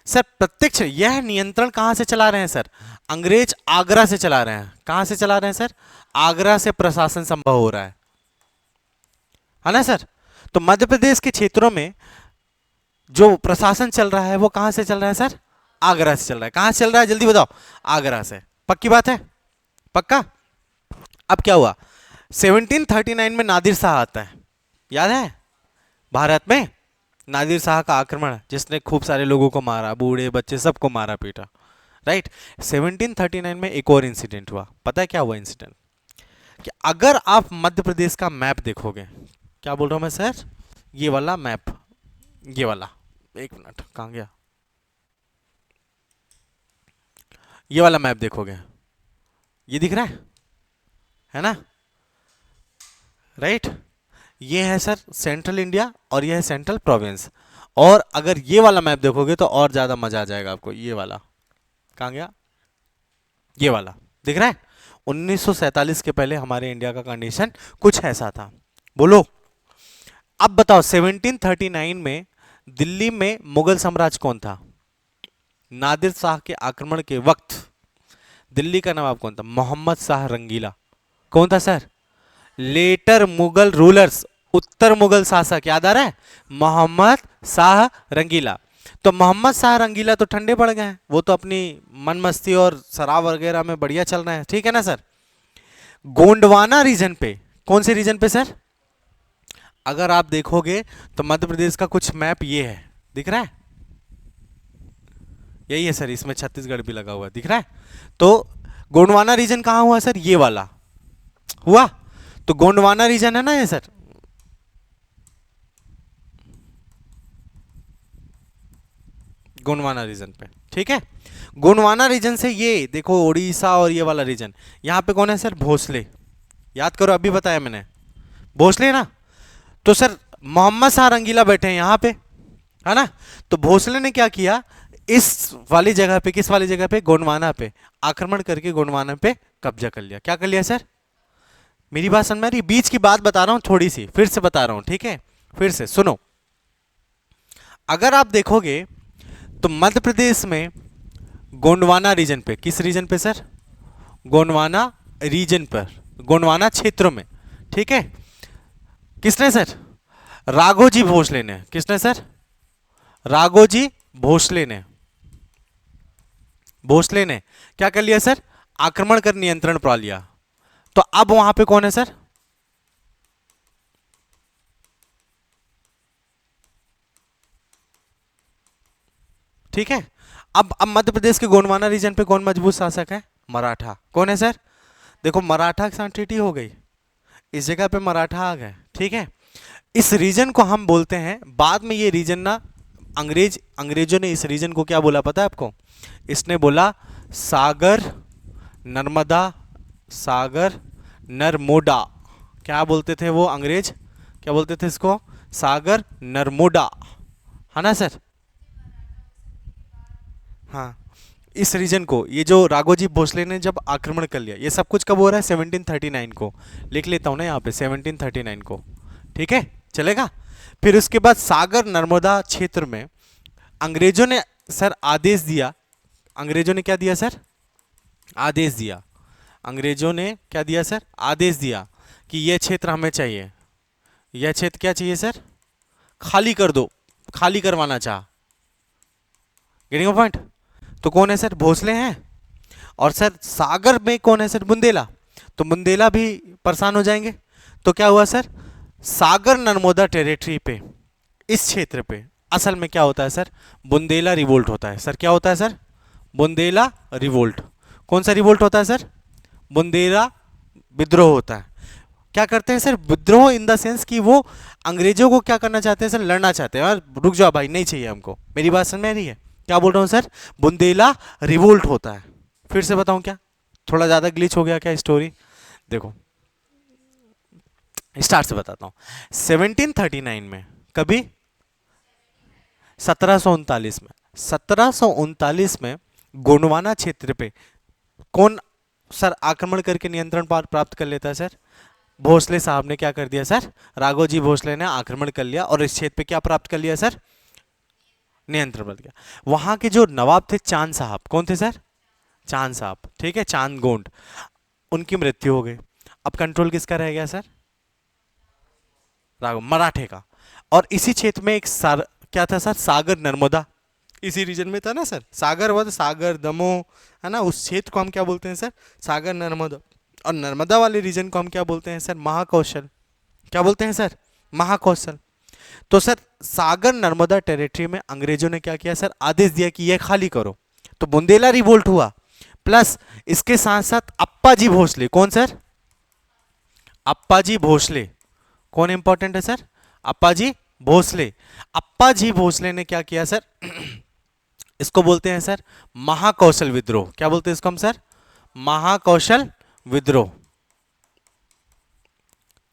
सर, प्रत्यक्ष यह नियंत्रण कहां से चला रहे हैं सर? अंग्रेज आगरा से चला रहे हैं। कहां से चला रहे हैं सर? आगरा से प्रशासन संभव हो रहा है ना सर? तो मध्य प्रदेश के क्षेत्रों में जो प्रशासन चल रहा है वो कहां से चल रहा है सर? आगरा से चल रहा है। कहां से चल रहा है जल्दी बताओ? आगरा से। पक्की बात है? पक्का? अब क्या हुआ? 1739 में नादिर शाह आता है, याद है? भारत में नादिर शाह का आक्रमण जिसने खूब सारे लोगों को मारा, बूढ़े बच्चे सबको मारा पीटा, राइट? 1739 में एक और इंसिडेंट हुआ। पता है क्या हुआ इंसिडेंट? कि अगर आप मध्य प्रदेश का मैप देखोगे, क्या बोल रहा हूं मैं सर? ये वाला मैप, ये वाला, एक मिनट कहां गया? ये वाला मैप देखोगे, ये दिख रहा है ना? राइट? ये है सर सेंट्रल इंडिया और ये है सेंट्रल प्रोविंस। और अगर ये वाला मैप देखोगे तो और ज्यादा मजा आ जाएगा आपको। ये वाला कहां गया? ये वाला दिख रहा है? 1947 के पहले हमारे इंडिया का कंडीशन कुछ ऐसा था। बोलो। अब बताओ 1739 में दिल्ली में मुगल साम्राज्य कौन था? नादिर शाह के आक्रमण के वक्त दिल्ली का नवाब कौन था? मोहम्मद शाह रंगीला। कौन था सर? लेटर मुगल रूलर्स, उत्तर मुगल शासक, याद आ रहा है? मोहम्मद शाह रंगीला। तो मोहम्मद शाह रंगीला तो ठंडे पड़ गए हैं, वो तो अपनी मन मस्ती और शराब वगैरह में बढ़िया चल रहे हैं, ठीक है ना सर। गोंडवाना रीजन पे, कौन से रीजन पे सर? अगर आप देखोगे तो मध्य प्रदेश का कुछ मैप ये है, दिख रहा है? यही है सर, इसमें छत्तीसगढ़ भी लगा हुआ है, दिख रहा है? तो गोंडवाना रीजन कहाँ हुआ सर? ये वाला हुआ। तो गोंडवाना रीजन है ना ये सर, गोंडवाना रीजन पे, ठीक है। गोंडवाना रीजन से ये देखो उड़ीसा और ये वाला रीजन, यहाँ पे कौन है सर? भोसले। याद करो, अभी बताया मैंने, भोसले ना। तो सर मोहम्मद शाह रंगीला बैठे हैं यहाँ पे, है ना। तो भोसले ने क्या किया, इस वाली जगह पे, किस वाली जगह पे? गोंडवाना पे आक्रमण करके गोंडवाना पे कब्जा कर लिया। क्या कर लिया सर? मेरी बात समझ में आ रही? बीच की बात बता रहा हूं, थोड़ी सी फिर से बता रहा हूं, ठीक है? फिर से सुनो। अगर आप देखोगे तो मध्य प्रदेश में गोंडवाना रीजन पे, किस रीजन पे सर? गोंडवाना रीजन पर, गोंडवाना क्षेत्रों में, ठीक है। किसने सर? राघोजी भोसले ने। किसने सर? राघोजी भोसले ने। भोसले ने क्या कर लिया सर? आक्रमण कर नियंत्रण पा लिया। तो अब वहां पे कौन है सर? ठीक है। अब मध्य प्रदेश के गोंडवाना रीजन पे कौन मजबूत शासक है? मराठा। कौन है सर? देखो मराठा के साथ ट्रीटी हो गई, इस जगह पे मराठा आ गए, ठीक है। इस रीजन को हम बोलते हैं, बाद में ये रीजन ना अंग्रेजों ने इस रीजन को क्या बोला पता है आपको? इसने बोला सागर नर्मदा, सागर नर्मोडा। क्या बोलते थे वो अंग्रेज? क्या बोलते थे इसको? सागर नर्मोडा, है ना सर? हाँ, इस रीजन को, ये जो राघोजी भोसले ने जब आक्रमण कर लिया, ये सब कुछ कब हो रहा है? 1739 को। लिख लेता हूं ना यहाँ पे 1739 को, ठीक है, चलेगा। फिर उसके बाद सागर नर्मदा क्षेत्र में अंग्रेजों ने सर आदेश दिया। अंग्रेजों ने क्या दिया सर? आदेश दिया। अंग्रेजों ने क्या दिया सर? आदेश दिया कि यह क्षेत्र हमें चाहिए। यह क्षेत्र क्या चाहिए सर? खाली कर दो, खाली करवाना चाह। Getting point? तो कौन है सर? भोसले हैं। और सर सागर में कौन है सर? बुंदेला। तो बुंदेला भी परेशान हो जाएंगे। तो क्या हुआ सर? सागर नर्मदा टेरिटरी पे, इस क्षेत्र पे असल में क्या होता है सर? बुंदेला रिवोल्ट होता है सर। क्या होता है सर? बुंदेला रिवोल्ट। कौन सा रिवोल्ट होता है सर? बुंदेला विद्रोह होता है। क्या करते हैं सर? विद्रोह इन द सेंस कि वो अंग्रेजों को क्या करना चाहते हैं सर? लड़ना चाहते हैं। और रुक जाओ भाई, नहीं चाहिए हमको, मेरी बात समझ में आ रही है? क्या बोल रहा हूँ सर? बुंदेला रिवोल्ट होता है। फिर से बताऊं क्या? थोड़ा ज्यादा ग्लिच हो गया क्या स्टोरी? देखो स्टार्ट से बताता हूँ। 1739 में, कभी? 1739 में, 1739 में गोंडवाना क्षेत्र पे कौन सर आक्रमण करके नियंत्रण प्राप्त कर लेता है सर? भोसले साहब ने क्या कर दिया सर? राघोजी भोसले ने आक्रमण कर लिया और इस क्षेत्र पे क्या प्राप्त कर लिया सर? नियंत्रण बन गया। वहां के जो नवाब थे चांद साहब, कौन थे सर? चांद साहब, ठीक है, चांद गोंड, उनकी मृत्यु हो गई। अब कंट्रोल किसका रह गया सर? राघव मराठे का। और इसी क्षेत्र में एक क्या था सर? सागर नर्मदा, इसी रीजन में था ना सर, सागर वध सागर दमोह, है ना, उस क्षेत्र को हम क्या बोलते हैं सर? सागर नर्मदा। और नर्मदा वाले रीजन को हम क्या बोलते हैं सर? महाकौशल। क्या बोलते हैं सर? महाकौशल। तो सर सागर नर्मदा टेरिटरी में अंग्रेजों ने क्या किया सर? आदेश दिया कि यह खाली करो। तो बुंदेला रिवोल्ट हुआ, प्लस इसके साथ साथ अप्पा जी भोसले। कौन सर? अप्पा जी भोसले। कौन इंपॉर्टेंट है सर? अप्पा जी भोसले। अप्पा जी भोसले ने क्या किया सर? इसको बोलते हैं सर महाकौशल विद्रोह। क्या बोलते हैं इसको हम सर? महाकौशल विद्रोह।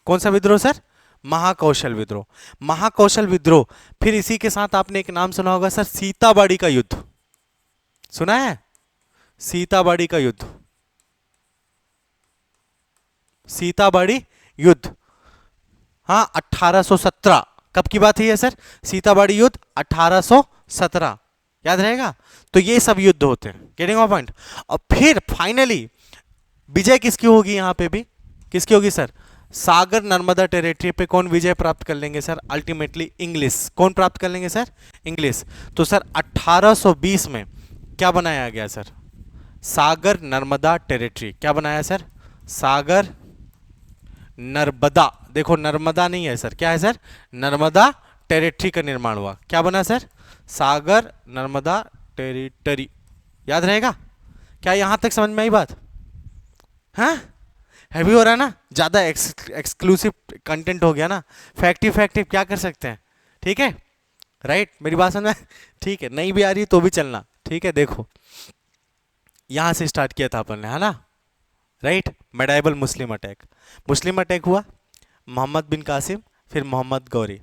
कौन सा विद्रोह सर? महाकौशल विद्रोह। महाकौशल विद्रोह। फिर इसी के साथ आपने एक नाम सुना होगा सर, सीताबाड़ी का युद्ध। सुना है? सीताबाड़ी का युद्ध, सीताबाड़ी युद्ध, हाँ 1817, कब की बात है ये सर? सीताबाड़ी युद्ध 1817, याद रहेगा। तो ये सब युद्ध होते हैं, गेटिंग माय पॉइंट। और फिर फाइनली विजय किसकी होगी यहाँ पे भी? किसकी होगी सर? सागर नर्मदा टेरिटरी पे कौन विजय प्राप्त कर लेंगे सर? Ultimately English. कौन प्राप्त कर लेंगे सर? इंग्लिश। तो सर 1820 में क्या बनाया गया सर? सागर नर्मदा टेरिटरी। क्या बनाया सर? सागर नर्मदा, देखो नर्मदा नहीं है सर, क्या है सर? नर्मदा टेरिटरी का निर्माण हुआ। क्या बना सर? सागर नर्मदा टेरिटरी। याद रहेगा? क्या यहां तक समझ में आई बात? हाँ, हैवी हो रहा है ना, ज्यादा एक्सक्लूसिव कंटेंट हो गया ना, फैक्टिव फैक्टिव क्या कर सकते हैं, ठीक है, राइट। मेरी बात समझ में? ठीक है, नहीं भी आ रही तो भी चलना, ठीक है। देखो यहां से स्टार्ट किया था अपन ने, है ना, राइट। मेडाइवल मुस्लिम अटैक, मुस्लिम अटैक हुआ, मोहम्मद बिन कासिम, फिर मोहम्मद गौरी।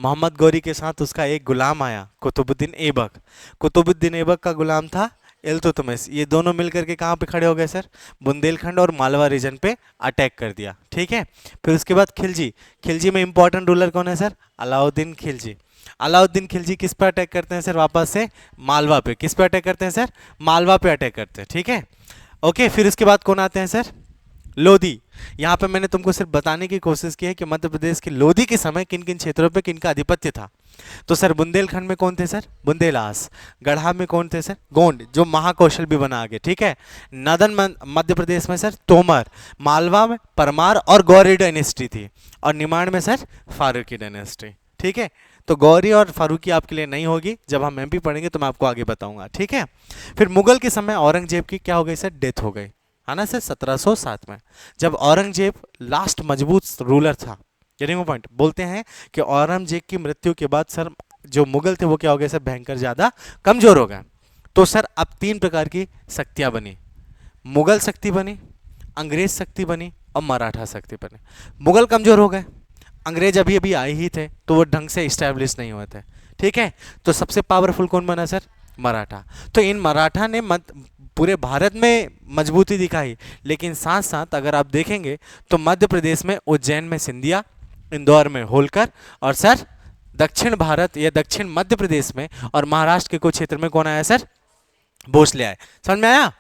मोहम्मद गौरी के साथ उसका एक गुलाम आया, कुतुबुद्दीन ऐबक। कुतुबुद्दीन ऐबक का गुलाम था इल्तुतमिश। ये दोनों मिलकर के कहाँ पे खड़े हो गए सर? बुंदेलखंड और मालवा रीजन पे अटैक कर दिया, ठीक है। फिर उसके बाद खिलजी, खिलजी में इंपॉर्टेंट रूलर कौन है सर? अलाउद्दीन खिलजी। अलाउद्दीन खिलजी किस पे अटैक करते हैं सर? वापस से मालवा पे। किस पे अटैक करते हैं सर? मालवा पे अटैक करते हैं, ठीक है, ओके। फिर उसके बाद कौन आते हैं सर? लोधी। यहाँ पे मैंने तुमको सिर्फ बताने की कोशिश की है कि मध्य प्रदेश के लोधी के समय किन किन क्षेत्रों पे किनका आधिपत्य था। तो सर बुंदेलखंड में कौन थे सर? बुंदेलास। गढ़ा में कौन थे सर? गोंड, जो महाकौशल भी बना आगे, ठीक है। मध्य प्रदेश में सर तोमर। मालवा में परमार और गौरी डायनेस्टी थी। और निमाड़ में सर फारूकी डायनेस्टी, ठीक है। तो गौरी और फारूकी आपके लिए नहीं होगी, जब हम एमपी पढ़ेंगे तो मैं आपको आगे बताऊंगा, ठीक है। फिर मुगल के समय औरंगजेब की क्या हो गई सर? डेथ हो गई, है ना सर, 1707 में, जब औरंगजेब लास्ट मजबूत रूलर था। Getting point. बोलते हैं कि औरंगजेब की मृत्यु के बाद सर जो मुगल थे वो क्या हो गए सर? भयंकर ज्यादा कमजोर हो गए। तो सर अब तीन प्रकार की शक्तियां बनी, मुगल शक्ति बनी, अंग्रेज शक्ति बनी और मराठा शक्ति बनी। मुगल कमजोर हो गए, अंग्रेज अभी अभी आए ही थे तो वो ढंग से इस्टेब्लिश नहीं हुए थे, ठीक है। तो सबसे पावरफुल कौन बना सर? मराठा। तो इन मराठा ने पूरे भारत में मजबूती दिखाई, लेकिन साथ साथ अगर आप देखेंगे तो मध्य प्रदेश में उज्जैन में सिंधिया, इंदौर में होलकर, और सर दक्षिण भारत या दक्षिण मध्य प्रदेश में और महाराष्ट्र के कुछ क्षेत्र में कौन आया सर? भोसले आए। समझ में आया?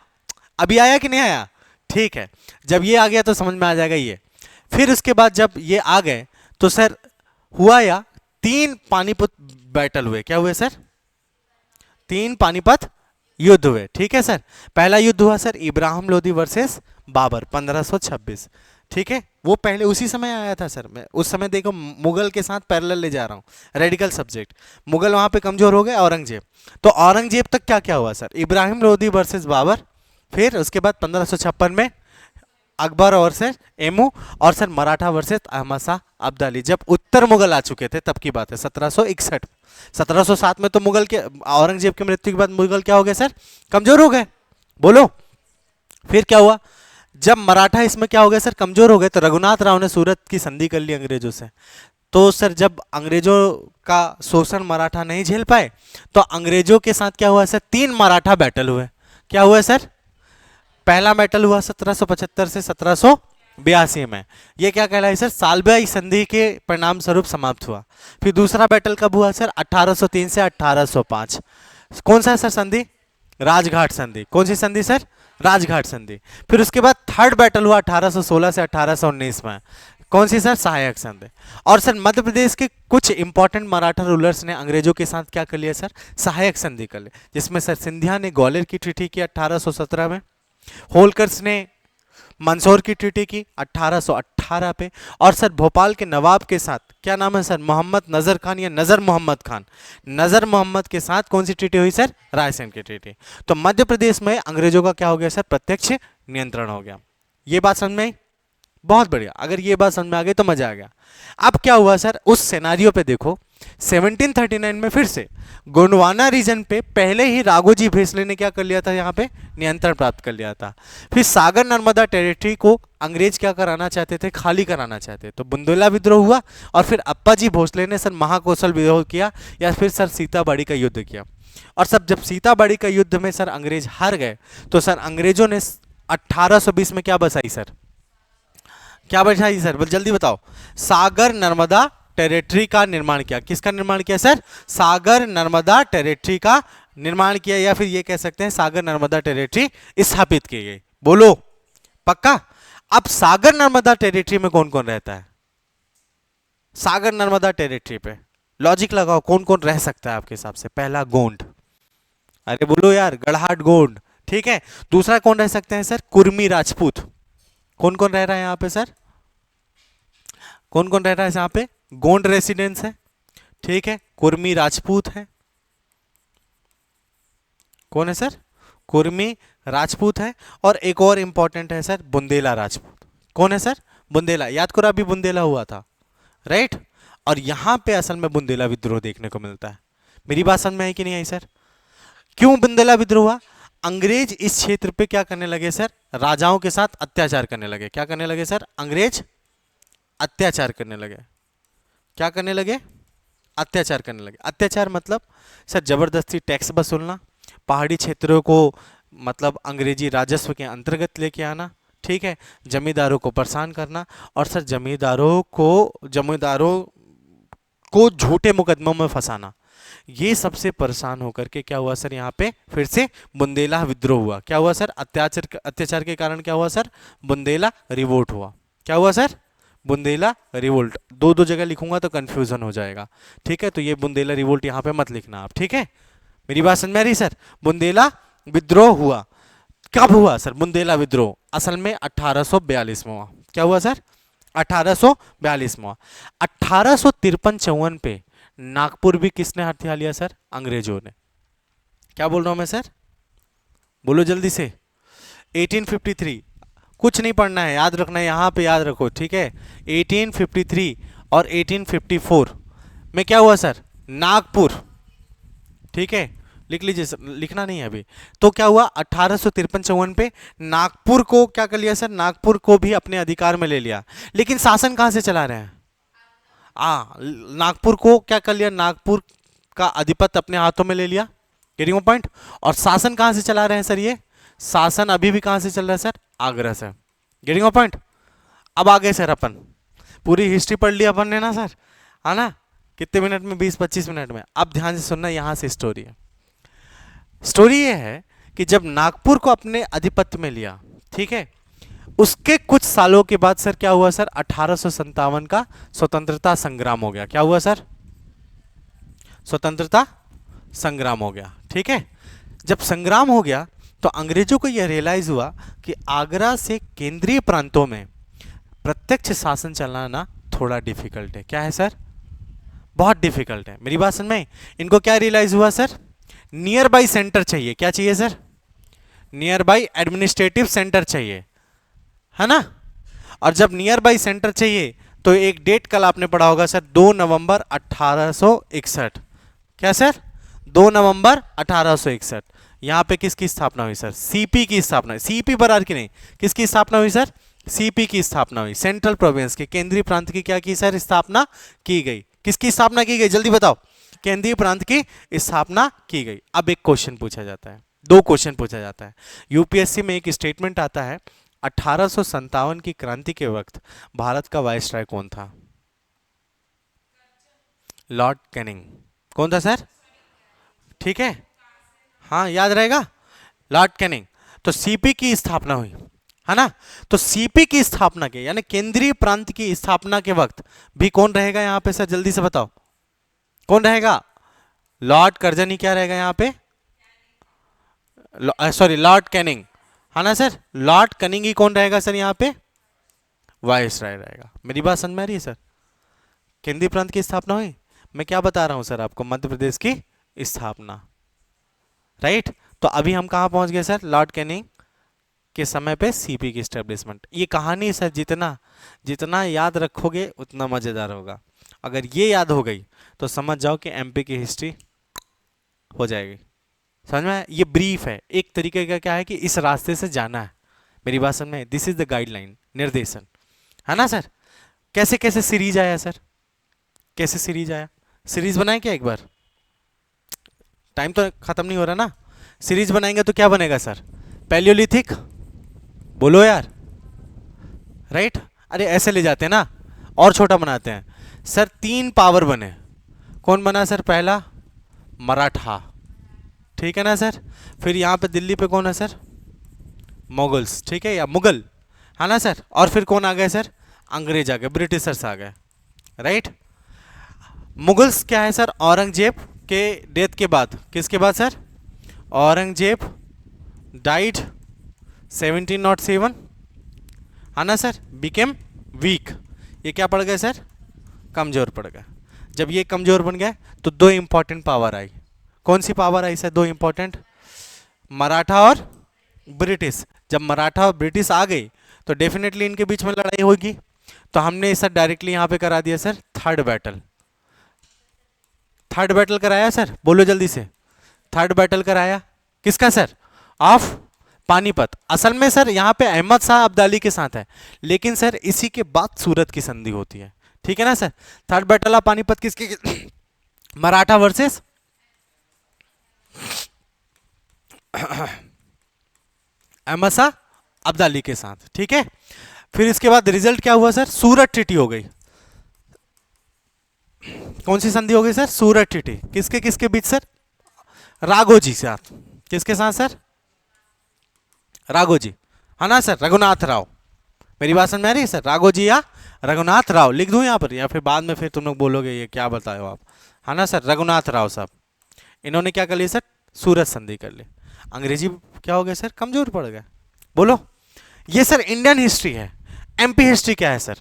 अभी आया कि नहीं आया? ठीक है, जब ये आ गया तो समझ में आ जाएगा ये। फिर उसके बाद जब ये आ गए तो सर हुआ या तीन पानीपत बैटल हुए। क्या हुए सर? तीन पानीपत युद्ध हुए, ठीक है सर। पहला युद्ध हुआ सर इब्राहिम लोदी वर्सेस बाबर 1526, ठीक है। वो पहले उसी समय आया था सर। मैं उस समय देखो मुगल के साथ पैरेलल ले जा रहा हूँ, रेडिकल सब्जेक्ट। मुगल वहां पे कमजोर हो गए, औरंगजेब। तो औरंगजेब तक क्या क्या हुआ सर? इब्राहिम लोदी वर्सेस बाबर, फिर उसके बाद 1556 में अकबर और सर एमू, और सर मराठा वर्सेस अहमद शाह अब्दाली। जब उत्तर मुगल आ चुके थे तब की बात है, 1761। 1707 में तो मुगल के औरंगजेब की मृत्यु के बाद मुगल क्या हो गए सर? कमजोर हो गए, बोलो। फिर क्या हुआ? जब मराठा इसमें क्या हो गए सर? कमजोर हो गए, तो रघुनाथ राव ने सूरत की संधि कर ली अंग्रेजों से। तो सर जब अंग्रेजों का शोषण मराठा नहीं झेल पाए तो अंग्रेजों के साथ क्या हुआ सर? तीन मराठा बैटल हुए। क्या हुआ सर? पहला बैटल हुआ 1775 से 1782 में, ये क्या कहलाए सर? सालबाई संधि के परिणाम स्वरूप समाप्त हुआ। फिर दूसरा बैटल कब हुआ सर? 1803 से 1805। कौन सा सर संधि? राजघाट संधि। कौन सी संधि सर? राजघाट संधि। फिर उसके बाद थर्ड बैटल हुआ 1816 से 1819 में। कौन सी सर? सहायक संधि। और सर मध्य प्रदेश के कुछ इंपॉर्टेंट मराठा रूलर्स ने अंग्रेजों के साथ क्या कर लिया सर? सहायक संधि कर ली, जिसमें सर सिंधिया ने ग्वालियर की ट्रीटी की 1817 में, होलकर्स ने मंदसौर की ट्रीटी की 1818 पे, और सर भोपाल के नवाब के साथ, क्या नाम है सर? मोहम्मद नजर खान या नजर मोहम्मद खान, नजर मोहम्मद के साथ कौन सी ट्रीटी हुई सर? रायसेन की ट्रीटी। तो मध्य प्रदेश में अंग्रेजों का क्या हो गया सर? प्रत्यक्ष नियंत्रण हो गया। ये बात समझ में आई? बहुत बढ़िया, अगर ये बात समझ में आ गई तो मजा आ गया। अब क्या हुआ सर? उस सिनेरियो पे देखो, 1739 में फिर से गोंडवाना रीजन पे पहले ही राघोजी भेसले ने क्या कर लिया था? यहाँ पे नियंत्रण प्राप्त कर लिया था। फिर सागर नर्मदा टेरिटरी को अंग्रेज क्या कराना चाहते थे? खाली कराना चाहते। तो बुंदेला विद्रोह हुआ, और फिर अप्पाजी भोसले ने सर महाकौशल विद्रोह किया, या फिर सर सीताबाड़ी का युद्ध किया। और सब जब सीताबाड़ी का युद्ध में सर अंग्रेज हार गए तो सर अंग्रेजों ने 1820 में क्या बसाई सर? क्या बैठा जी सर, जल्दी बताओ। सागर नर्मदा टेरिटरी का निर्माण किया। किसका निर्माण किया सर? सागर नर्मदा टेरिटरी का निर्माण किया, या फिर ये कह सकते हैं सागर नर्मदा टेरिटरी स्थापित की गई। बोलो पक्का? अब सागर नर्मदा टेरिटरी में कौन कौन रहता है? सागर नर्मदा टेरिटरी पे लॉजिक लगाओ, कौन कौन रह सकता है आपके हिसाब से? पहला गोंड, अरे बोलो यार, गढ़ाट गोंड, ठीक है। दूसरा कौन रह सकते हैं सर? कुर्मी राजपूत। कौन कौन रह रहा है यहाँ पे सर? कौन कौन रह रहा है यहाँ पे? गोंड रेसिडेंस है, ठीक है, कुर्मी राजपूत है। कौन है सर? कुर्मी राजपूत है। और एक और इंपॉर्टेंट है सर, बुंदेला राजपूत। कौन है सर? बुंदेला। याद करो अभी बुंदेला हुआ था, राइट। और यहां पे असल में बुंदेला विद्रोह देखने को मिलता है। मेरी बात समझ में आई कि नहीं आई सर? क्यों बुंदेला विद्रोह हुआ? अंग्रेज इस क्षेत्र पे क्या करने लगे सर? राजाओं के साथ अत्याचार करने लगे। क्या करने लगे सर? अंग्रेज अत्याचार करने लगे। क्या करने लगे? अत्याचार करने लगे। अत्याचार मतलब सर जबरदस्ती टैक्स वसूलना, पहाड़ी क्षेत्रों को मतलब अंग्रेजी राजस्व के अंतर्गत लेके आना, ठीक है, जमींदारों को परेशान करना, और सर जमींदारों को झूठे मुकदमों में फंसाना। ये सबसे परेशान होकर के क्या हुआ सर? यहाँ पे फिर से बुंदेला विद्रोह हुआ। क्या हुआ सर? अत्याचार के कारण क्या हुआ सर? बुंदेला रिवोल्ट हुआ। क्या हुआ सर? बुंदेला रिवोल्ट। दो दो जगह लिखूंगा तो कंफ्यूजन हो जाएगा, ठीक है। तो ये बुंदेला रिवोल्ट यहाँ पे मत लिखना आप, ठीक है। मेरी बात समझ में आ रही सर? बुंदेला विद्रोह हुआ। कब हुआ सर बुंदेला विद्रोह? असल में 1842 में हुआ। क्या हुआ सर? 1842 में हुआ। 1853-54 पे नागपुर भी किसने हथिया लिया सर? अंग्रेजों ने। क्या बोल रहा हूं मैं सर? बोलो जल्दी से। 1853। कुछ नहीं पढ़ना है, याद रखना है, यहां पे याद रखो, ठीक है। 1853 और 1854 में क्या हुआ सर? नागपुर, ठीक है, लिख लीजिए सर, लिखना नहीं है अभी। तो क्या हुआ? 1853-54 पे नागपुर को क्या कर लिया सर? नागपुर को भी अपने अधिकार में ले लिया। लेकिन शासन कहां से चला रहे हैं? नागपुर को क्या कर लिया? नागपुर का अधिपत्य अपने हाथों में ले लिया। Getting point? और शासन कहां से चला रहे हैं सर? ये शासन अभी भी कहां से चल रहा है सर? आगरा से। Getting point? अब आगे सर अपन पूरी हिस्ट्री पढ़ लिया अपन ने ना सर, है ना? कितने मिनट में? 20-25 मिनट में। अब ध्यान से सुनना, यहां से स्टोरी है। स्टोरी ये है कि जब नागपुर को अपने आधिपत्य में लिया, ठीक है, उसके कुछ सालों के बाद सर क्या हुआ सर? 1857 का स्वतंत्रता संग्राम हो गया। क्या हुआ सर? स्वतंत्रता संग्राम हो गया, ठीक है। जब संग्राम हो गया तो अंग्रेजों को यह रियलाइज हुआ कि आगरा से केंद्रीय प्रांतों में प्रत्यक्ष शासन चलाना थोड़ा डिफिकल्ट है। क्या है सर? बहुत डिफिकल्ट है। मेरी बात समझ में? इनको क्या रियलाइज हुआ सर? नियर बाई सेंटर चाहिए। क्या चाहिए sir? Near by administrative centre चाहिए, है ना? और जब नियर बाई सेंटर चाहिए तो एक डेट कल आपने पढ़ा होगा सर, 2 नवंबर 1861। क्या सर? 2 नवंबर 1861। यहां पे किसकी स्थापना हुई सर? सीपी की स्थापना। सीपी बरार की नहीं, किसकी स्थापना हुई सर? सीपी की स्थापना हुई। सेंट्रल प्रोविंस के, केंद्रीय प्रांत की क्या की सर? स्थापना की गई। किसकी स्थापना की गई? जल्दी बताओ। केंद्रीय प्रांत की स्थापना की गई। अब एक क्वेश्चन पूछा जाता है, दो क्वेश्चन पूछा जाता है यूपीएससी में। एक स्टेटमेंट आता है, 1857 की क्रांति के वक्त भारत का वायसराय कौन था? Lord Canning. कौन था सर? ठीक है, हाँ याद रहेगा, लॉर्ड कैनिंग। तो सीपी की स्थापना हुई, है ना? तो सीपी की स्थापना के यानी केंद्रीय प्रांत की स्थापना के वक्त भी कौन रहेगा यहां पे सर? जल्दी से बताओ, कौन रहेगा? लॉर्ड कर्जनी। क्या रहेगा यहां पे? सॉरी, लॉर्ड कैनिंग, है ना सर? लॉर्ड कैनिंग ही कौन रहेगा सर यहां पे? वायसराय रहेगा। मेरी बात समझ में आ रही है सर? केंद्रीय प्रांत की स्थापना हुई। मैं क्या बता रहा हूं सर आपको? मध्य प्रदेश की स्थापना, राइट। तो अभी हम कहां पहुंच गए सर? लॉर्ड कैनिंग के समय पे सीपी की स्टैब्लिशमेंट। ये कहानी सर जितना जितना याद रखोगे उतना मजेदार होगा। अगर ये याद हो गई तो समझ जाओ कि एमपी की हिस्ट्री हो जाएगी। समझ में आया? ये ब्रीफ है एक तरीके का, क्या है कि इस रास्ते से जाना है। मेरी बात समझ में? दिस इज द गाइडलाइन, निर्देशन, है ना सर? कैसे कैसे सीरीज आया सर? कैसे सीरीज आया? सीरीज बनाए क्या एक बार? टाइम तो खत्म नहीं हो रहा ना। सीरीज बनाएंगे तो क्या बनेगा सर? पैलियोलिथिक, बोलो यार, राइट। अरे ऐसे ले जाते हैं ना, और छोटा बनाते हैं सर। 3 पावर बने, कौन बना सर? पहला मराठा, ठीक है ना सर। फिर यहाँ पे दिल्ली पे कौन है सर? मुगल्स, ठीक है, या मुगल, है ना सर। और फिर कौन आ गए सर? अंग्रेज आ गए, ब्रिटिशर्स आ गए, राइट। मुगल्स क्या है सर? औरंगजेब के डेथ के बाद, किसके बाद सर? औरंगजेब डाइड 1707, है ना सर। बिकेम वीक, ये क्या पड़ गए सर? कमजोर पड़ गए। जब ये कमजोर बन गए तो 2 इंपॉर्टेंट पावर आई। कौन सी पावर आई सर? 2 इंपॉर्टेंट, मराठा और ब्रिटिश। जब मराठा और ब्रिटिश आ गई तो डेफिनेटली इनके बीच में लड़ाई होगी, तो हमने सर डायरेक्टली यहां पे करा दिया sir third battle. Third battle कराया सर, बोलो जल्दी से। थर्ड बैटल कराया किसका सर? ऑफ पानीपत। असल में सर यहाँ पे अहमद शाह अब्दाली के साथ है, लेकिन सर इसी के बाद सूरत की संधि होती है, ठीक है ना sir. Third battle of Panipat किसके? मराठा वर्सेस अहमद शाह अब्दाली के साथ, ठीक है। फिर इसके बाद रिजल्ट क्या हुआ सर? सूरत ट्रीटी हो गई। कौन सी संधि हो गई सर? सूरत ट्रीटी। किसके किसके बीच सर? राघोजी के साथ। किसके साथ सर? राघोजी, है ना सर। रघुनाथ राव, मेरी बात समझ में आ रही है सर? राघोजी या रघुनाथ राव लिख दूं यहाँ पर, या फिर बाद में फिर तुम लोग बोलोगे ये क्या बताए हो आप, है ना सर। रघुनाथ राव साहब, इन्होंने क्या कर लिया सर? सूरत संधि कर ली। अंग्रेजी क्या हो गया सर? कमजोर पड़ गए। बोलो, ये सर इंडियन हिस्ट्री है। एमपी हिस्ट्री क्या है सर?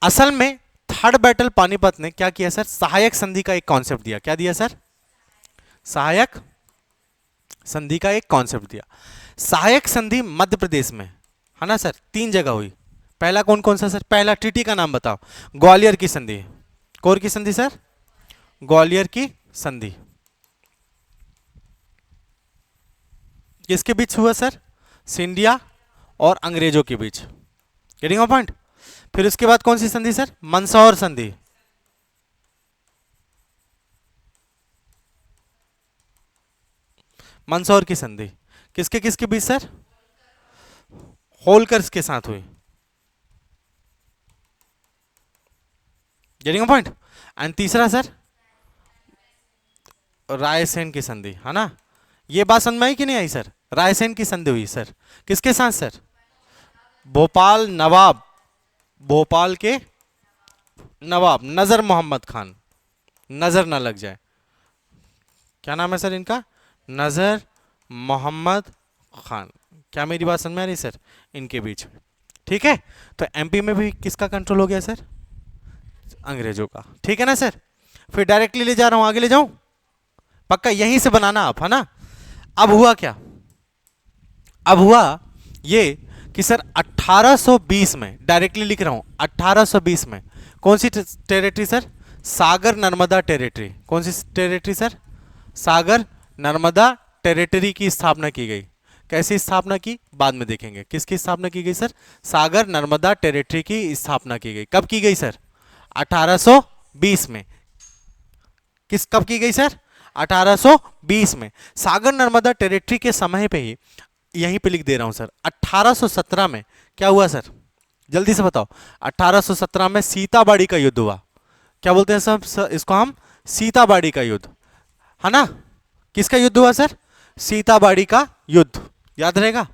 असल में थर्ड बैटल पानीपत ने क्या किया सर? सहायक संधि का एक कॉन्सेप्ट दिया। क्या दिया सर? सहायक संधि का एक कॉन्सेप्ट दिया। सहायक संधि मध्य प्रदेश में, है ना सर, 3 जगह हुई। पहला कौन कौन सा सर? पहला ट्रीटी का नाम बताओ। ग्वालियर की संधि। कौन की संधि सर? ग्वालियर की संधि। किसके बीच हुआ सर? सिंधिया और अंग्रेजों के बीच। Getting a point? फिर उसके बाद कौन सी संधि सर? मंदसौर संधि। मंदसौर की संधि किसके किसके बीच सर? होलकर्स के साथ हुई। Getting a point? एंड तीसरा सर रायसेन की संधि, है ना। ये बात समझ में आई कि नहीं आई सर? रायसेन की संधि हुई सर, किसके साथ सर? भोपाल नवाब, भोपाल के नवाब नजर मोहम्मद खान, नजर ना लग जाए, क्या नाम है सर इनका? नजर मोहम्मद खान। क्या मेरी बात समझ में आ रही सर? इनके बीच में, ठीक है। तो एमपी में भी किसका कंट्रोल हो गया सर? अंग्रेजों का, ठीक है ना सर। फिर डायरेक्टली ले जा रहा हूं, आगे ले जाऊं, पक्का यहीं से बनाना आप, है ना। अब हुआ क्या? अब हुआ ये कि सर 1820 में, डायरेक्टली लिख रहा हूं 1820 में, कौन सी टेरिटरी सर? सागर नर्मदा टेरिटरी। कौन सी टेरिटरी सर? सागर नर्मदा टेरिटरी की स्थापना की गई। कैसी स्थापना की? बाद में देखेंगे। किसकी स्थापना की गई सर? सागर नर्मदा टेरिटरी की स्थापना की गई। कब की गई सर? 1820 में। किस कब की गई सर? 1820 में। सागर नर्मदा टेरिटरी के समय पे ही, यहीं पे लिख दे रहा हूं सर, 1817 में क्या हुआ सर? जल्दी से बताओ। 1817 में सीताबाड़ी का युद्ध हुआ। क्या बोलते हैं सर इसको हम? सीताबाड़ी का युद्ध, है ना। किसका युद्ध हुआ सर? सीताबाड़ी का युद्ध, याद रहेगा,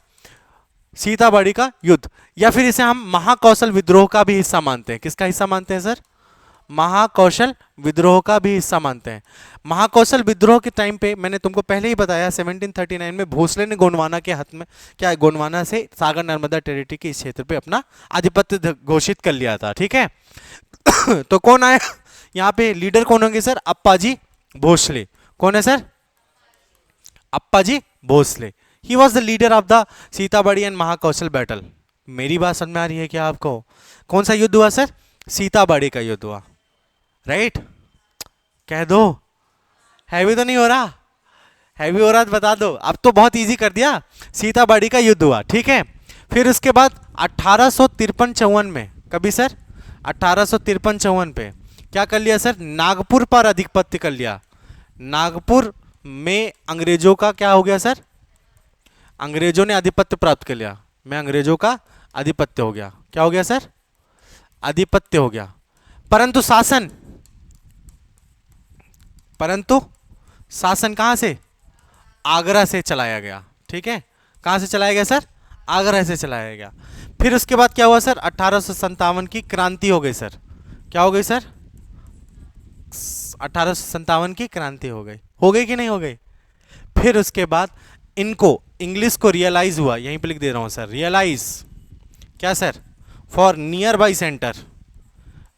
सीताबाड़ी का युद्ध। या फिर इसे हम महाकौशल विद्रोह का भी हिस्सा मानते हैं। किसका हिस्सा मानते हैं सर? महाकौशल विद्रोह का भी हिस्सा मानते हैं। महाकौशल विद्रोह के टाइम पे मैंने तुमको पहले ही बताया, 1739 में भोसले ने गोंडवाना के हाथ में, क्या गोंडवाना से सागर नर्मदा टेरिटरी के इस क्षेत्र पे अपना आधिपत्य घोषित कर लिया था, ठीक है। तो कौन आया यहाँ पे? लीडर कौन होंगे सर? अप्पाजी भोसले। कौन है sir? Appaji Bhosale. He was the leader of the Sitabardi and Mahakoshal battle. मेरी बात समझ में आ रही है क्या आपको? कौन सा युद्ध हुआ सर? सीताबाड़ी का युद्ध हुआ, राइट। कह दो, हैवी तो नहीं हो रहा? हैवी हो रहा तो बता दो। अब तो बहुत इजी कर दिया। सीताबाड़ी का युद्ध हुआ, ठीक है। फिर उसके बाद 1853-54 में, कभी सर? 1853-54 पे क्या कर लिया सर? नागपुर पर अधिपत्य कर लिया। नागपुर में अंग्रेजों का क्या हो गया सर? अंग्रेजों ने आधिपत्य प्राप्त कर लिया। मैं अंग्रेजों का आधिपत्य हो गया, क्या हो गया सर, आधिपत्य हो गया। परंतु शासन, परंतु शासन कहां से, आगरा से चलाया गया, ठीक है, कहां से चलाया गया सर, आगरा से चलाया गया। फिर उसके बाद क्या हुआ सर, 1857 की क्रांति हो गई सर, क्या हो गई सर, 1857 की क्रांति हो गई कि नहीं हो गई। फिर उसके बाद इनको इंग्लिश को रियलाइज हुआ, यहीं पे लिख दे रहा हूं सर, रियलाइज क्या sir, for near by centre,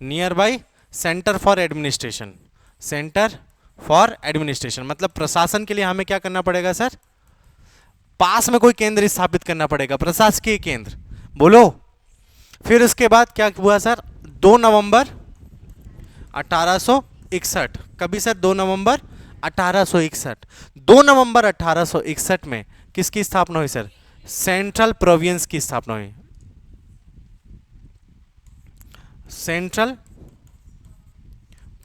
near by centre for administration, centre for administration, मतलब प्रशासन के लिए हमें क्या करना पड़ेगा सर, पास में कोई केंद्र स्थापित करना पड़ेगा, प्रशासकीय केंद्र, बोलो। फिर उसके बाद क्या हुआ सर, 2 नवंबर 1861, कभी सर 2 नवंबर 1861, 2 नवंबर 1861 में किसकी स्थापना हुई सर, सेंट्रल प्रोविंस की स्थापना हुई, सेंट्रल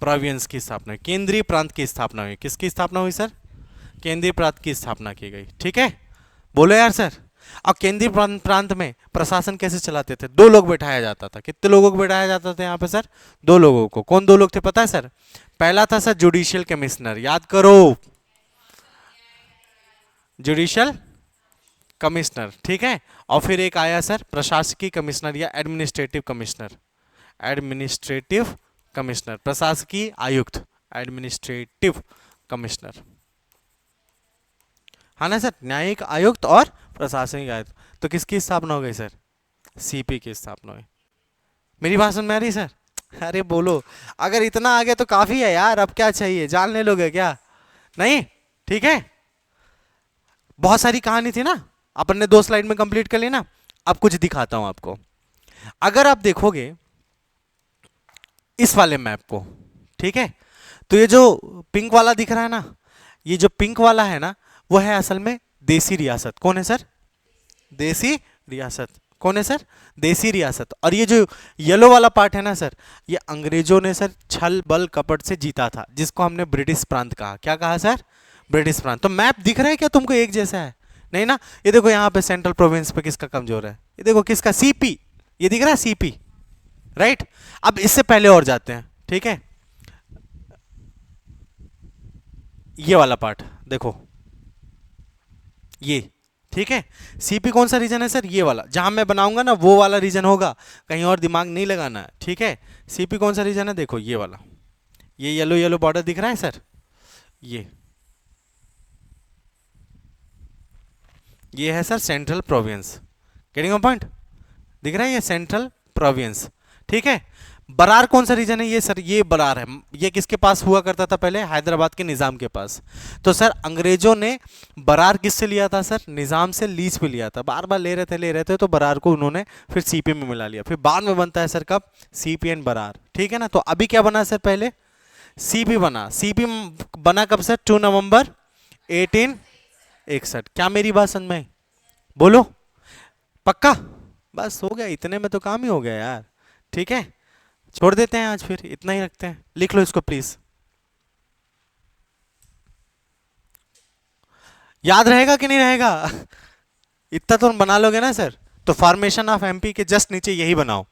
प्रोविंस की स्थापना, केंद्रीय प्रांत की स्थापना हुई, किसकी स्थापना हुई सर, केंद्रीय प्रांत की स्थापना की गई, ठीक है, बोलो यार सर। और केंद्रीय प्रांत में प्रशासन कैसे चलाते थे, 2 लोग बैठाया जाता था, कितने लोगों को बैठाया जाता था यहाँ पे सर, 2 लोगों को, कौन 2 लोग थे पता है सर, पहला था सर जुडिशियल कमिश्नर, याद करो, जुडिशियल कमिश्नर, ठीक है, और फिर एक आया सर प्रशासकीय कमिश्नर या एडमिनिस्ट्रेटिव कमिश्नर, एडमिनिस्ट्रेटिव कमिश्नर, प्रशासकीय आयुक्त, एडमिनिस्ट्रेटिव कमिश्नर, हाँ ना सर, न्यायिक आयुक्त और प्रशासनिक आयुक्त। तो किसकी स्थापना हो गई सर, सीपी की स्थापना हुई। मेरी बात सुन में आ रही सर, अरे बोलो, अगर इतना आ गया तो काफी है यार, अब क्या चाहिए, जान ले लोगे क्या, नहीं, ठीक है, बहुत सारी कहानी थी ना, अपन ने 2 स्लाइड में कंप्लीट कर ली ना। अब कुछ दिखाता हूं आपको, अगर आप देखोगे इस वाले मैप को, ठीक है, तो ये जो पिंक वाला दिख रहा है ना, ये जो पिंक वाला है ना, वो है असल में देसी रियासत, कौन है सर, देसी रियासत, कौन है सर, देसी रियासत। और ये जो येलो वाला पार्ट है ना सर, ये अंग्रेजों ने सर छल बल कपट से जीता था, जिसको हमने ब्रिटिश प्रांत कहा, क्या कहा सर, ब्रिटिश प्रांत। तो मैप दिख रहा है क्या तुमको एक जैसा है, नहीं ना, ये देखो यहाँ पे सेंट्रल प्रोविंस पे किसका कमजोर है, ये देखो किसका, सीपी, ये दिख रहा है सीपी, राइट। अब इससे पहले और जाते हैं, ठीक है, ये वाला पार्ट देखो, ये, ठीक है, सीपी कौन सा रीजन है सर, ये वाला, जहां मैं बनाऊंगा ना वो वाला रीजन होगा, कहीं और दिमाग नहीं लगाना है, ठीक है। सीपी कौन सा रीजन है, देखो ये वाला, ये येलो येलो बॉर्डर दिख रहा है सर, ये है sir central province, getting point, दिख रहा है ये सेंट्रल प्रोविंस, ठीक है। बरार कौन सा रीजन है, ये सर ये बरार है, ये किसके पास हुआ करता था पहले, हैदराबाद के निजाम के पास। तो सर अंग्रेजों ने बरार किससे लिया था सर, निजाम से लीज पे लिया था, बार बार ले रहे थे, तो बरार को उन्होंने फिर सीपी में मिला लिया, फिर बाद में बनता है सर कब, सीपी एंड बरार, ठीक है ना। तो अभी क्या बना सर, पहले सीपी बना, सीपी बना कब सर, 2 नवंबर 1861, क्या मेरी बात समझ में आई? बोलो, पक्का, बस हो गया, इतने में तो काम ही हो गया यार, ठीक है, छोड़ देते हैं आज, फिर इतना ही रखते हैं, लिख लो इसको प्लीज, याद रहेगा कि नहीं रहेगा इतना तो बना लोगे ना सर। तो फॉर्मेशन ऑफ एमपी के जस्ट नीचे यही बनाओ,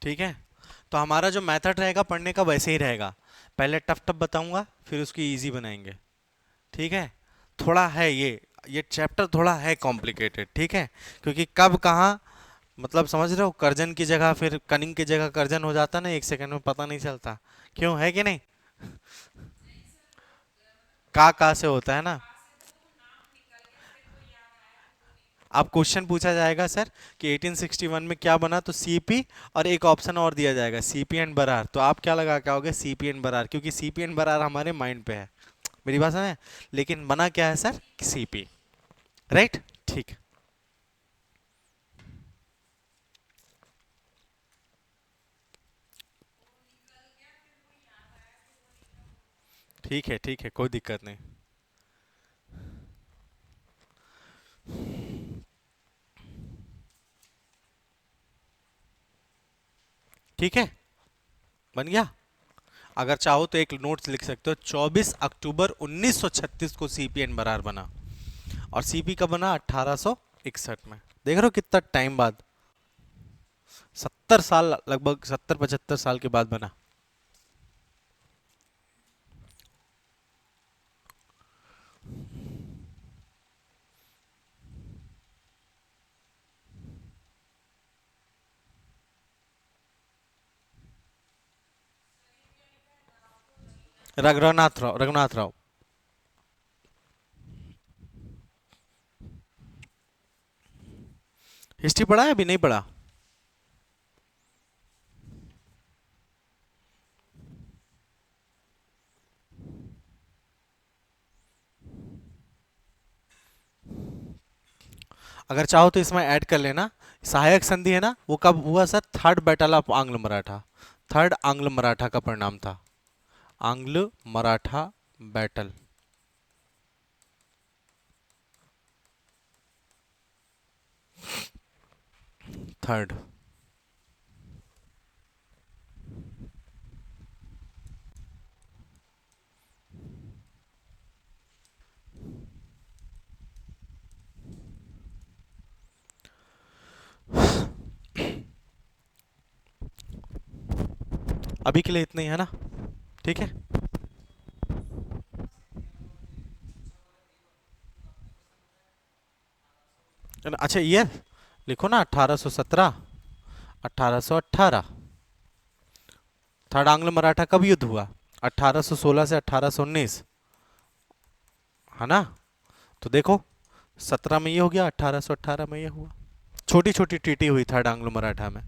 ठीक है। तो हमारा जो मेथड रहेगा पढ़ने का वैसे ही रहेगा, पहले टफ टफ बताऊंगा, फिर उसकी इजी बनाएंगे, ठीक है। थोड़ा है ये चैप्टर थोड़ा है कॉम्प्लिकेटेड, ठीक है, क्योंकि कब कहाँ, मतलब समझ रहे हो, कर्जन की जगह फिर कनिंग की जगह कर्जन हो जाता ना, 1 सेकंड में पता नहीं चलता, क्यों, है कि नहीं, का से होता है ना। अब क्वेश्चन पूछा जाएगा सर कि 1861 में क्या बना, तो सीपी, और एक ऑप्शन और दिया जाएगा सीपी एंड बरार, तो आप क्या लगा के आओगे, सीपी एंड बरार, क्योंकि सीपी एंड बरार हमारे माइंड पे है, मेरी बात समझे, लेकिन बना क्या है सर, सीपी, राइट, ठीक, ठीक है, ठीक है, कोई दिक्कत नहीं। ठीक है, बन गया। अगर चाहो तो एक नोट्स लिख सकते हो, 24 अक्टूबर 1936 को सीपीएन बरार बना, और सीपी कब बना? 1861 में। देख रहे हो कितना टाइम बाद, 70 साल, लगभग 70-75 साल के बाद बना। रघुनाथ राव, रघुनाथ राव। हिस्ट्री पढ़ा है, अभी नहीं पढ़ा? अगर चाहो तो इसमें ऐड कर लेना, सहायक संधि है ना, वो कब हुआ सर? थर्ड बैटल ऑफ आंग्ल मराठा, थर्ड आंग्ल मराठा का परिणाम था, आंग्ल मराठा बैटल। थर्ड। अभी के लिए इतना ही है ना, ठीक है। अच्छा ईयर लिखो ना, 1817, 1818। थर्ड आंग्ल मराठा कब युद्ध हुआ? 1816 से 1819, है ना? तो देखो, 17 में ये हो गया, 1818 में ये हुआ। छोटी छोटी टीटी हुई थर्ड आंग्लो मराठा में।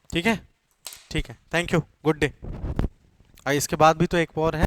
ठीक है, ठीक है, थैंक यू, गुड डे। इसके बाद भी तो एक और है।